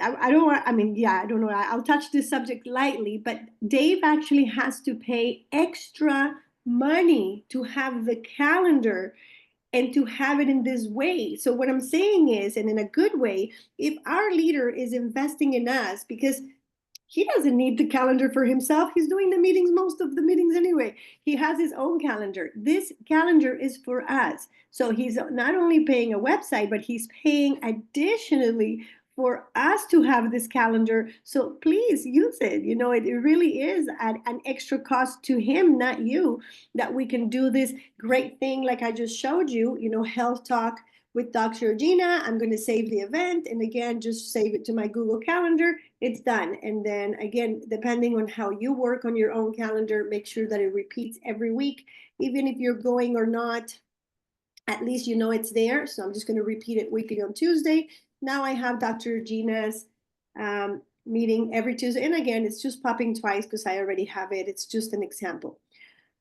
Speaker 3: I don't want, I mean, yeah, I don't know. I'll touch this subject lightly, but Dave actually has to pay extra money to have the calendar and to have it in this way. So, what I'm saying is, and in a good way, if our leader is investing in us, because he doesn't need the calendar for himself. He's doing the meetings, most of the meetings anyway. He has his own calendar. This calendar is for us. So he's not only paying a website, but he's paying additionally for us to have this calendar. So please use it. It really is an extra cost to him, not you, that we can do this great thing like I just showed you, health talk with Dr. Gina. I'm going to save the event. And again, just save it to my Google Calendar. It's done. And then again, depending on how you work on your own calendar, make sure that it repeats every week. Even if you're going or not, at least it's there. So I'm just going to repeat it weekly on Tuesday. Now I have Dr. Gina's meeting every Tuesday. And again, it's just popping twice because I already have it. It's just an example.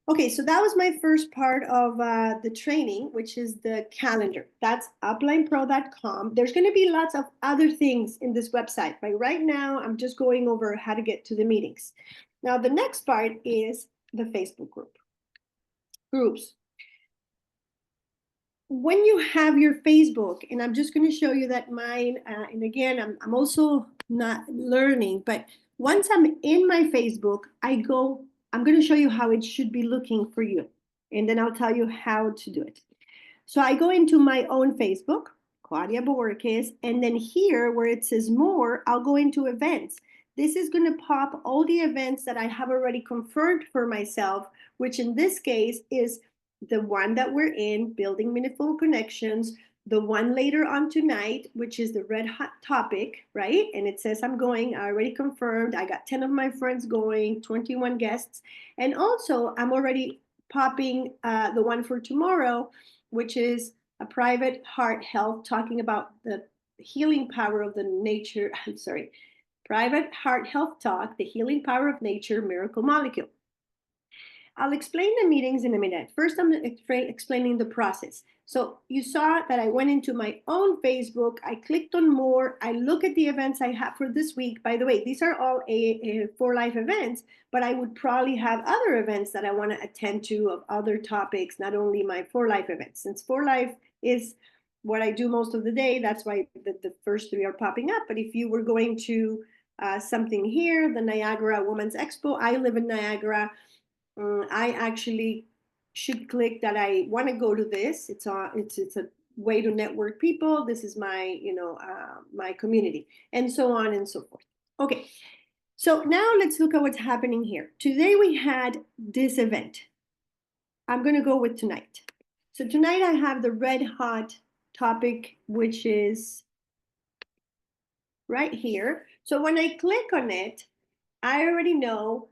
Speaker 3: Okay, so that was my first part of the training, which is the calendar. That's uplinepro.com. There's going to be lots of other things in this website, but right now I'm just going over how to get to the meetings. Now, the next part is the Facebook groups. When you have your Facebook, and I'm just going to show you that mine, and again, I'm also not learning, but once I'm in my Facebook, I'm going to show you how it should be looking for you. And then I'll tell you how to do it. So I go into my own Facebook, Claudia Borges, and then here where it says more, I'll go into events. This is going to pop all the events that I have already confirmed for myself, which in this case is the one that we're in, Building Meaningful Connections, the one later on tonight, which is the red hot topic, right? And it says I'm going, I already confirmed. I got 10 of my friends going, 21 guests. And also I'm already popping the one for tomorrow, which is a private heart health, talking about the healing power of the nature. I'm sorry, private heart health talk, the healing power of nature, miracle molecule. I'll explain the meetings in a minute. First, I'm explaining the process. So you saw that I went into my own Facebook. I clicked on more. I look at the events I have for this week. By the way, these are all For Life events, but I would probably have other events that I want to attend to of other topics, not only my For Life events. Since For Life is what I do most of the day, that's why the first three are popping up. But if you were going to something here, the Niagara Women's Expo, I live in Niagara. I actually should click that I want to go to this. It's a way to network people. This is my my community, and so on and so forth. Okay, so now let's look at what's happening here. Today we had this event. I'm going to go with tonight. So tonight I have the red hot topic, which is right here. So when I click on it, I already know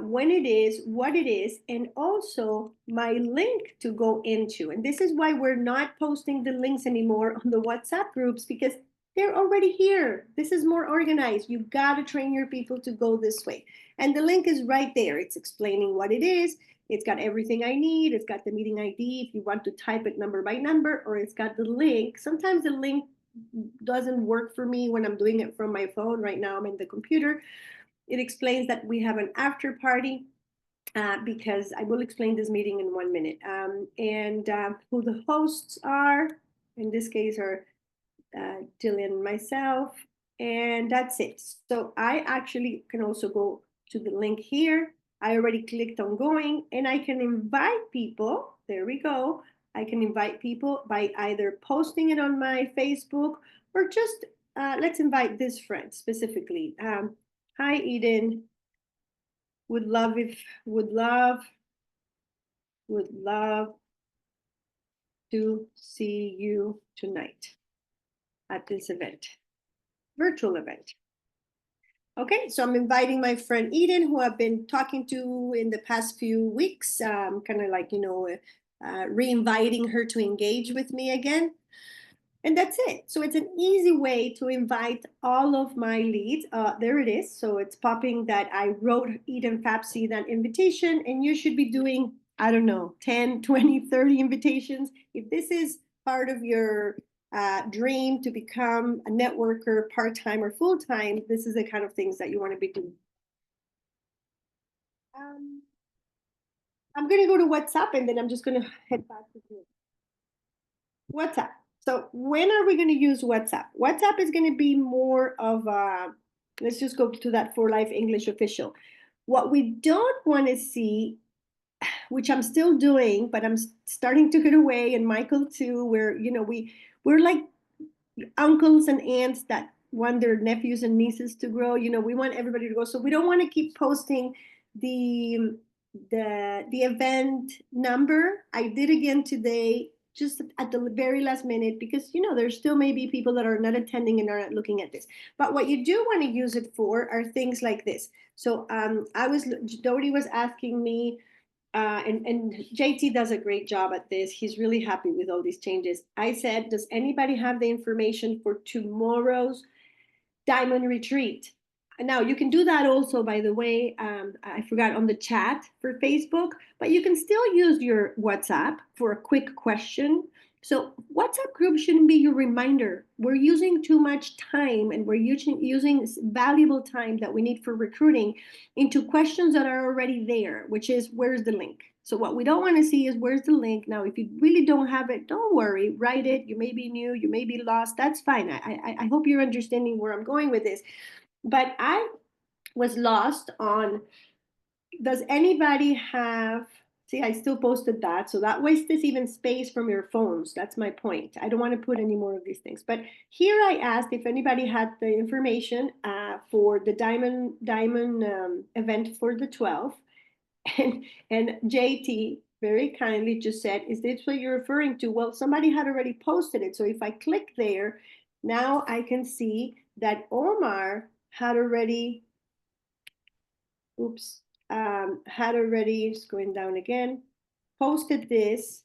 Speaker 3: when it is, what it is, and also my link to go into. And this is why we're not posting the links anymore on the WhatsApp groups, because they're already here. This is more organized. You got to train your people to go this way. And the link is right there. It's explaining what it is. It's got everything I need. It's got the meeting ID if you want to type it number by number, or it's got the link. Sometimes the link doesn't work for me when I'm doing it from my phone. Right now I'm in the computer. It explains that we have an after party because I will explain this meeting in 1 minute. And who the hosts are, in this case, are Jillian and myself, and that's it. So I actually can also go to the link here. I already clicked on going, and I can invite people. There we go. I can invite people by either posting it on my Facebook or just let's invite this friend specifically. Hi, Eden. Would love to see you tonight at this event, virtual event. Okay, so I'm inviting my friend Eden, who I've been talking to in the past few weeks, kind of like, re-inviting her to engage with me again. And that's it. So it's an easy way to invite all of my leads. There it is. So it's popping that I wrote Eden Fapsi that invitation, and you should be doing, I don't know, 10, 20, 30 invitations. If this is part of your dream to become a networker part-time or full-time, this is the kind of things that you want to be doing. Um, I'm going to go to WhatsApp, and then I'm just going to head back to Zoom. WhatsApp. So when are we going to use WhatsApp? WhatsApp is going to be more of a, let's just go to that For Life English official. What we don't want to see, which I'm still doing, but I'm starting to get away, and Michael too, where, we're like uncles and aunts that want their nephews and nieces to grow. We want everybody to go. So we don't want to keep posting the the event number. I did again today, just at the very last minute, because there's still maybe people that are not attending and are not looking at this. But what you do want to use it for are things like this. So Daughtrey was asking me, and JT does a great job at this. He's really happy with all these changes. I said, does anybody have the information for tomorrow's Diamond Retreat? Now, you can do that also, by the way, I forgot, on the chat for Facebook, but you can still use your WhatsApp for a quick question. So WhatsApp group shouldn't be your reminder. We're using too much time, and we're using valuable time that we need for recruiting into questions that are already there, which is, where's the link? So what we don't want to see is, where's the link? Now, if you really don't have it, don't worry, write it. You may be new, you may be lost. That's fine. I hope you're understanding where I'm going with this. But I was lost on, does anybody have, see, I still posted that. So that wastes even space from your phones. That's my point. I don't want to put any more of these things. But here I asked if anybody had the information for the diamond event for the 12th. And JT very kindly just said, is this what you're referring to? Well, somebody had already posted it. So if I click there, now I can see that Omar had already, had already, just going down again, posted this.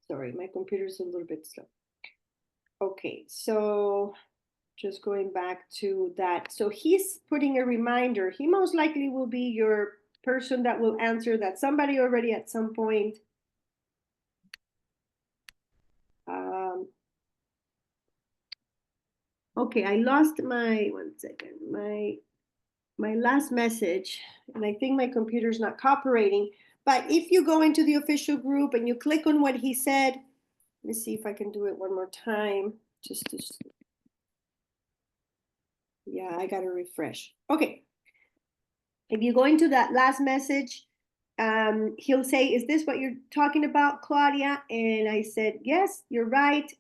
Speaker 3: Sorry, my computer's a little bit slow. Okay, so just going back to that. So he's putting a reminder. He most likely will be your person that will answer that. Somebody already at some point. Okay, I lost my, one second, my last message, and I think my computer's not cooperating. But if you go into the official group and you click on what he said, let me see if I can do it one more time. Yeah, I gotta refresh. Okay. If you go into that last message, he'll say, is this what you're talking about, Claudia? And I said, yes, you're right.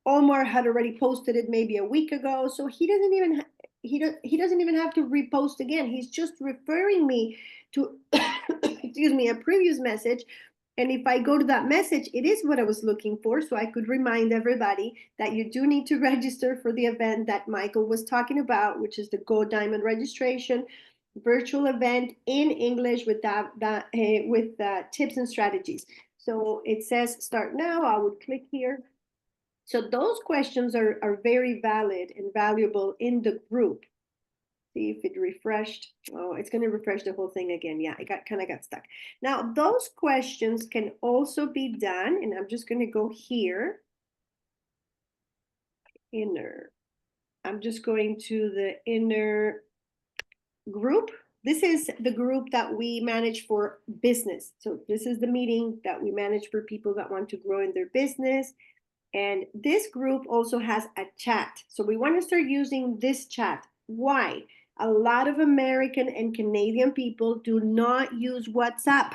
Speaker 3: Omar had already posted it maybe a week ago, so he doesn't even have to repost again. He's just referring me to excuse me, a previous message. And if I go to that message, it is what I was looking for. So I could remind everybody that you do need to register for the event that Michael was talking about, which is the Go Diamond registration virtual event in English with tips and strategies. So it says start now. I would click here. So those questions are very valid and valuable in the group. See if it refreshed. Oh, it's going to refresh the whole thing again. Yeah, it kind of got stuck. Now, those questions can also be done, and I'm just going to go here. Inner. I'm just going to the inner group. This is the group that we manage for business. So this is the meeting that we manage for people that want to grow in their business. And this group also has a chat. So we want to start using this chat. Why? A lot of American and Canadian people do not use WhatsApp.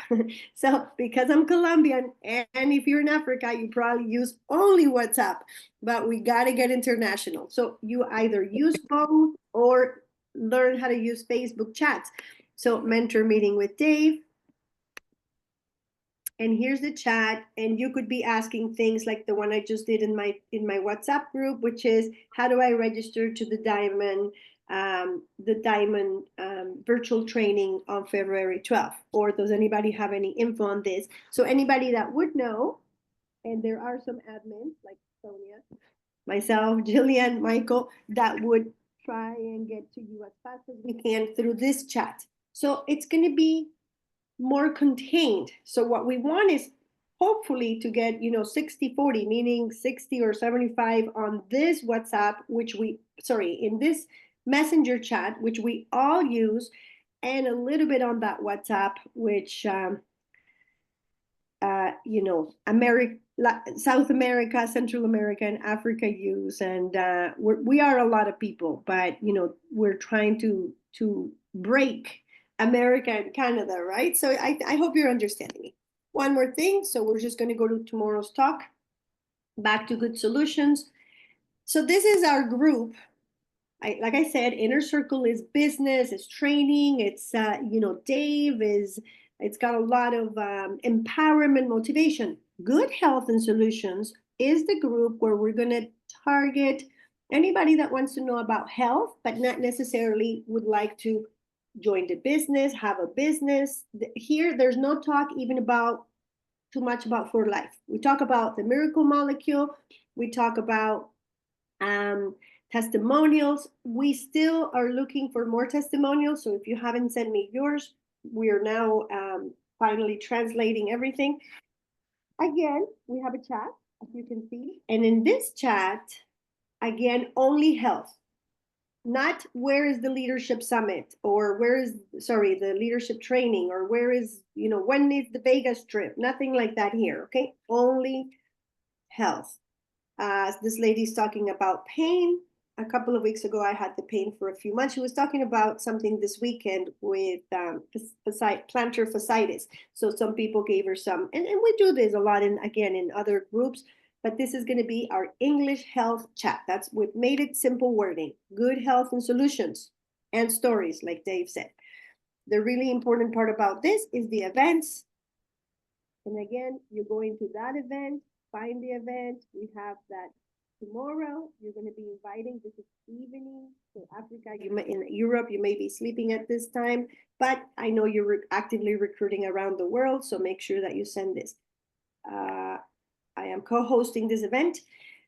Speaker 3: So because I'm Colombian, and if you're in Africa, you probably use only WhatsApp, but we got to get international. So you either use both or learn how to use Facebook chats. So mentor meeting with Dave. and here's the chat, and you could be asking things like the one I just did in my WhatsApp group, which is how do I register to the Diamond virtual training on February 12th, or does anybody have any info on this? So anybody that would know, and there are some admins like Sonia, myself, Jillian, Michael, that would try and get to you as fast as we can through this chat. So it's going to be more contained. So what we want is hopefully to get 60-40, meaning 60 or 75 on this WhatsApp, in this messenger chat, which we all use, and a little bit on that WhatsApp, which America, South America, Central America, and Africa use, and we are a lot of people, but we're trying to break America and Canada, right? So I hope you're understanding me. One more thing, so we're just going to go to tomorrow's talk, back to good solutions. So this is our group. Like I said, inner circle is business, it's training, it's Dave it's got a lot of empowerment, motivation. Good health and solutions is the group where we're going to target anybody that wants to know about health, but not necessarily would like to join the business, have a business. Here, there's no talk even about too much about for life. We talk about the miracle molecule. We talk about testimonials. We still are looking for more testimonials. So if you haven't sent me yours, we are now finally translating everything. Again, we have a chat, as you can see. And in this chat, again, only health. Not where is the leadership summit, or the leadership training, or where is, when is the Vegas trip? Nothing like that here, okay? Only health. This lady's talking about pain. A couple of weeks ago, I had the pain for a few months. She was talking about something this weekend with plantar fasciitis. So some people gave her some, and we do this a lot in other groups, but this is going to be our English health chat. We've made it simple wording, good health and solutions and stories, like Dave said. The really important part about this is the events. And again, you're going to that event, find the event. We have that tomorrow. You're going to be inviting. This is evening. So Africa, in Europe, you may be sleeping at this time, but I know you're actively recruiting around the world. So make sure that you send this. I am co-hosting this event.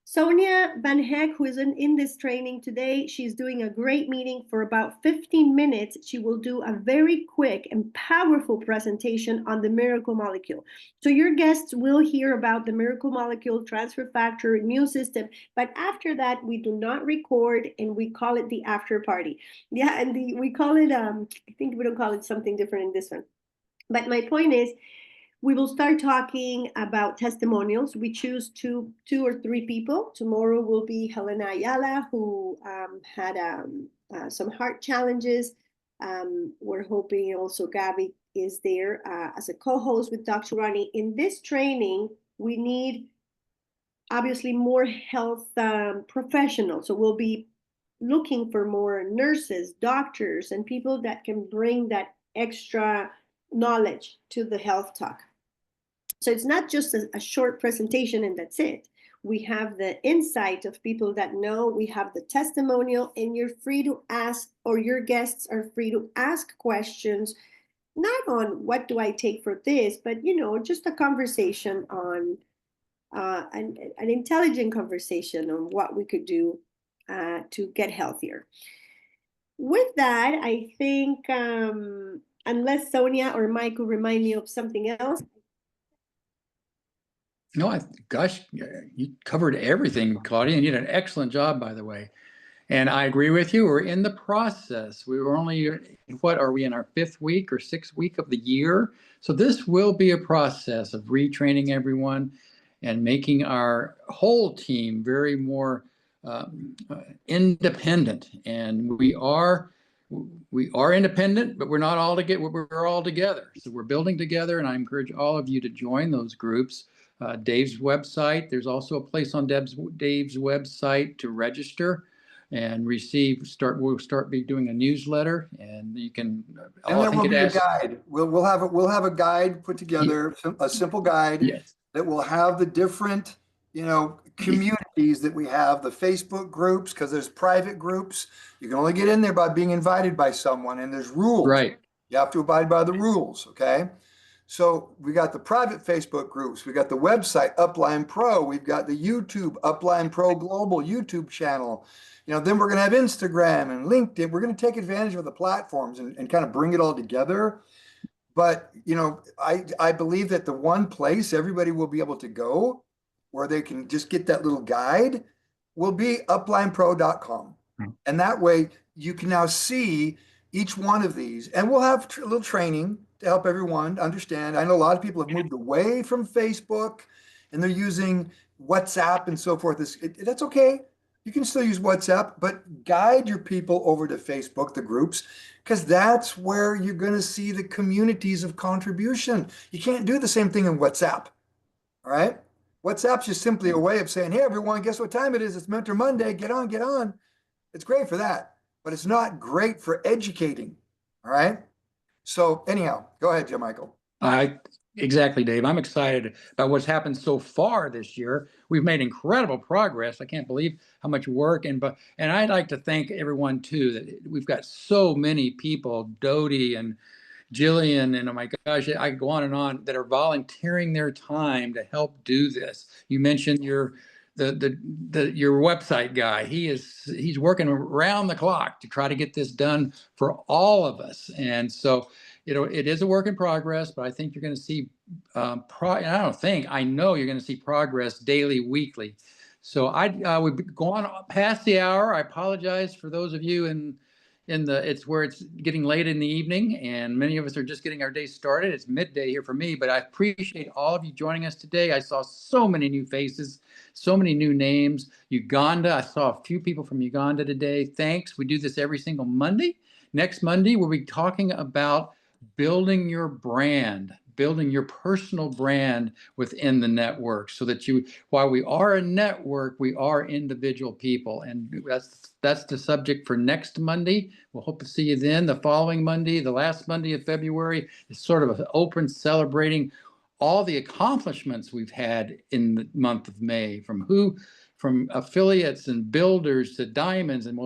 Speaker 3: Sonia Van Heck, who is in this training today, she's doing a great meeting for about 15 minutes. She will do a very quick and powerful presentation on the miracle molecule. So your guests will hear about the miracle molecule, transfer factor, immune system, but after that, we do not record, and we call it the after party. Yeah, and we call it, I think we don't call it something different in this one. But my point is, we will start talking about testimonials. We choose two or three people. Tomorrow will be Helena Ayala, who had some heart challenges. We're hoping also Gabby is there as a co-host with Dr. Ronnie. In this training, we need obviously more health professionals. So we'll be looking for more nurses, doctors, and people that can bring that extra knowledge to the health talk. So it's not just a short presentation and that's it. We have the insight of people that know, we have the testimonial, and you're free to ask, or your guests are free to ask questions, not on what do I take for this, but just a conversation on an intelligent conversation on what we could do to get healthier. With that, I think, unless Sonia or Mike will remind me of something else.
Speaker 1: No, gosh, you covered everything, Claudia, and you did an excellent job, by the way. And I agree with you. We're in the process. We were only, what are we in our 5th week or 6th week of the year? So this will be a process of retraining everyone and making our whole team very more independent. And we are independent, but we're not all together. We're all together. So we're building together, and I encourage all of you to join those groups. Dave's website. There's also a place on Dave's website to register. and we'll start be doing a newsletter, and you can,
Speaker 2: And
Speaker 1: I
Speaker 2: there
Speaker 1: think
Speaker 2: will
Speaker 1: it
Speaker 2: be a
Speaker 1: asks,
Speaker 2: guide. We'll have a guide put together, a simple guide
Speaker 1: yes,
Speaker 2: that will have the different, communities that we have, the Facebook groups, because there's private groups. You can only get in there by being invited by someone, and there's rules.
Speaker 1: right.
Speaker 2: You have to abide by the rules, okay? So we got the private Facebook groups, we got the website Upline Pro, we've got the YouTube Upline Pro Global YouTube channel. Then we're gonna have Instagram and LinkedIn. We're gonna take advantage of the platforms and kind of bring it all together. But I believe that the one place everybody will be able to go where they can just get that little guide will be uplinepro.com. And that way you can now see each one of these. And we'll have a little training to help everyone understand. I know a lot of people have moved away from Facebook and they're using WhatsApp and so forth. That's okay. You can still use WhatsApp, but guide your people over to Facebook, the groups, because that's where you're going to see the communities of contribution. You can't do the same thing in WhatsApp. All right. WhatsApp's just simply a way of saying, hey, everyone, guess what time it is? It's Mentor Monday. Get on, get on. It's great for that, but it's not great for educating. All right. So anyhow, go ahead, Jim Michael.
Speaker 1: Exactly, Dave. I'm excited about what's happened so far this year. We've made incredible progress. I can't believe how much work, and I'd like to thank everyone too, that we've got so many people, Dodie and Jillian, and oh my gosh, I could go on, that are volunteering their time to help do this. You mentioned your website guy. He's working around the clock to try to get this done for all of us. And so, it is a work in progress, but I think you're going to see I know you're going to see progress daily, weekly. So we've gone past the hour. I apologize for those of you it's where it's getting late in the evening, and many of us are just getting our day started. It's midday here for me, but I appreciate all of you joining us today. I saw so many new faces, so many new names. Uganda, I saw a few people from Uganda today. Thanks. We do this every single Monday. Next Monday, we'll be talking about building your brand, building your personal brand within the network, so that while we are a network, we are individual people. And that's the subject for next Monday. We'll hope to see you then. The following Monday, the last Monday of February, is sort of an open celebrating all the accomplishments we've had in the month of May, from affiliates and builders to diamonds. And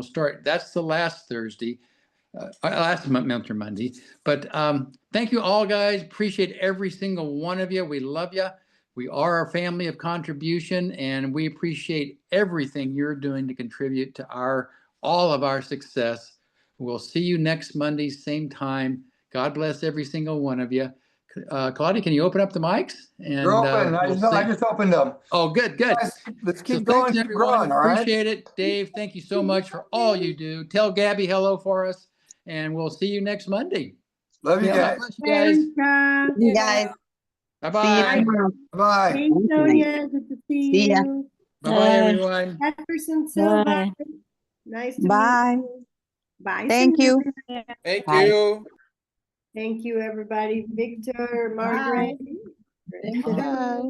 Speaker 1: that's the last Thursday. Last Mentor Monday. But thank you all, guys. Appreciate every single one of you. We love you. We are a family of contribution, and we appreciate everything you're doing to contribute to all of our success. We'll see you next Monday, same time. God bless every single one of you. Claudia, can you open up the mics? And
Speaker 2: You're open. I just opened them.
Speaker 1: Oh, good.
Speaker 2: Let's keep
Speaker 1: So
Speaker 2: going,
Speaker 1: thanks,
Speaker 2: keep
Speaker 1: everyone.
Speaker 2: growing. All right.
Speaker 1: Appreciate it. Dave, thank you so much for all you do. Tell Gabby hello for us, and we'll see you next Monday.
Speaker 2: Love you
Speaker 1: God
Speaker 2: guys.
Speaker 1: bless you guys.
Speaker 3: Erica.
Speaker 4: You guys, see you
Speaker 1: Bye-bye.
Speaker 4: tomorrow.
Speaker 2: Bye.
Speaker 3: Hey, Sonia. Good to see
Speaker 4: See ya.
Speaker 3: you.
Speaker 1: Bye-bye, everyone.
Speaker 3: Jefferson Silva.
Speaker 4: Bye.
Speaker 3: Nice to
Speaker 4: Bye.
Speaker 3: meet you. Bye.
Speaker 4: Thank you.
Speaker 5: Thank
Speaker 4: Bye.
Speaker 5: you.
Speaker 3: Thank you, everybody. Victor, Margaret.
Speaker 4: Bye.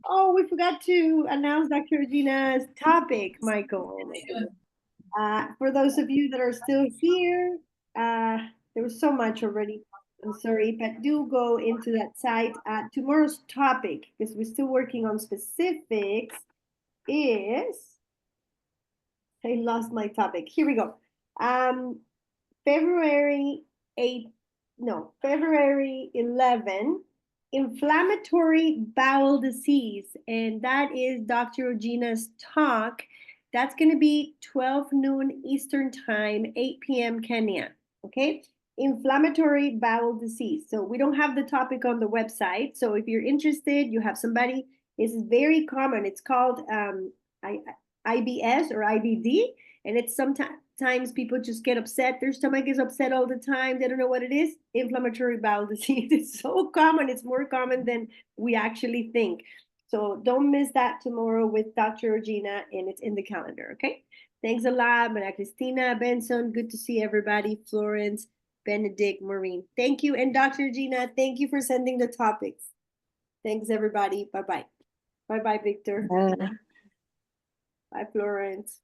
Speaker 3: Oh, we forgot to announce Dr. Regina's topic, Michael. For those of you that are still here, there was so much already. I'm sorry, but do go into that site. Tomorrow's topic, because we're still working on specifics, is, I lost my topic. Here we go. February 11, inflammatory bowel disease. And that is Dr. Regina's talk. That's going to be 12 noon Eastern time, 8 p.m. Kenya. Okay. Inflammatory bowel disease. So we don't have the topic on the website. So if you're interested, you have somebody, this is very common. It's called IBS or IBD. And it's sometimes people just get upset. Their stomach is upset all the time. They don't know what it is. Inflammatory bowel disease. It's so common. It's more common than we actually think. So don't miss that tomorrow with Dr. Regina, and it's in the calendar, okay? Thanks a lot, Maria Cristina, Benson. Good to see everybody. Florence, Benedict, Maureen. Thank you. And Dr. Regina, thank you for sending the topics. Thanks, everybody. Bye-bye. Bye-bye, Victor. Bye, Florence.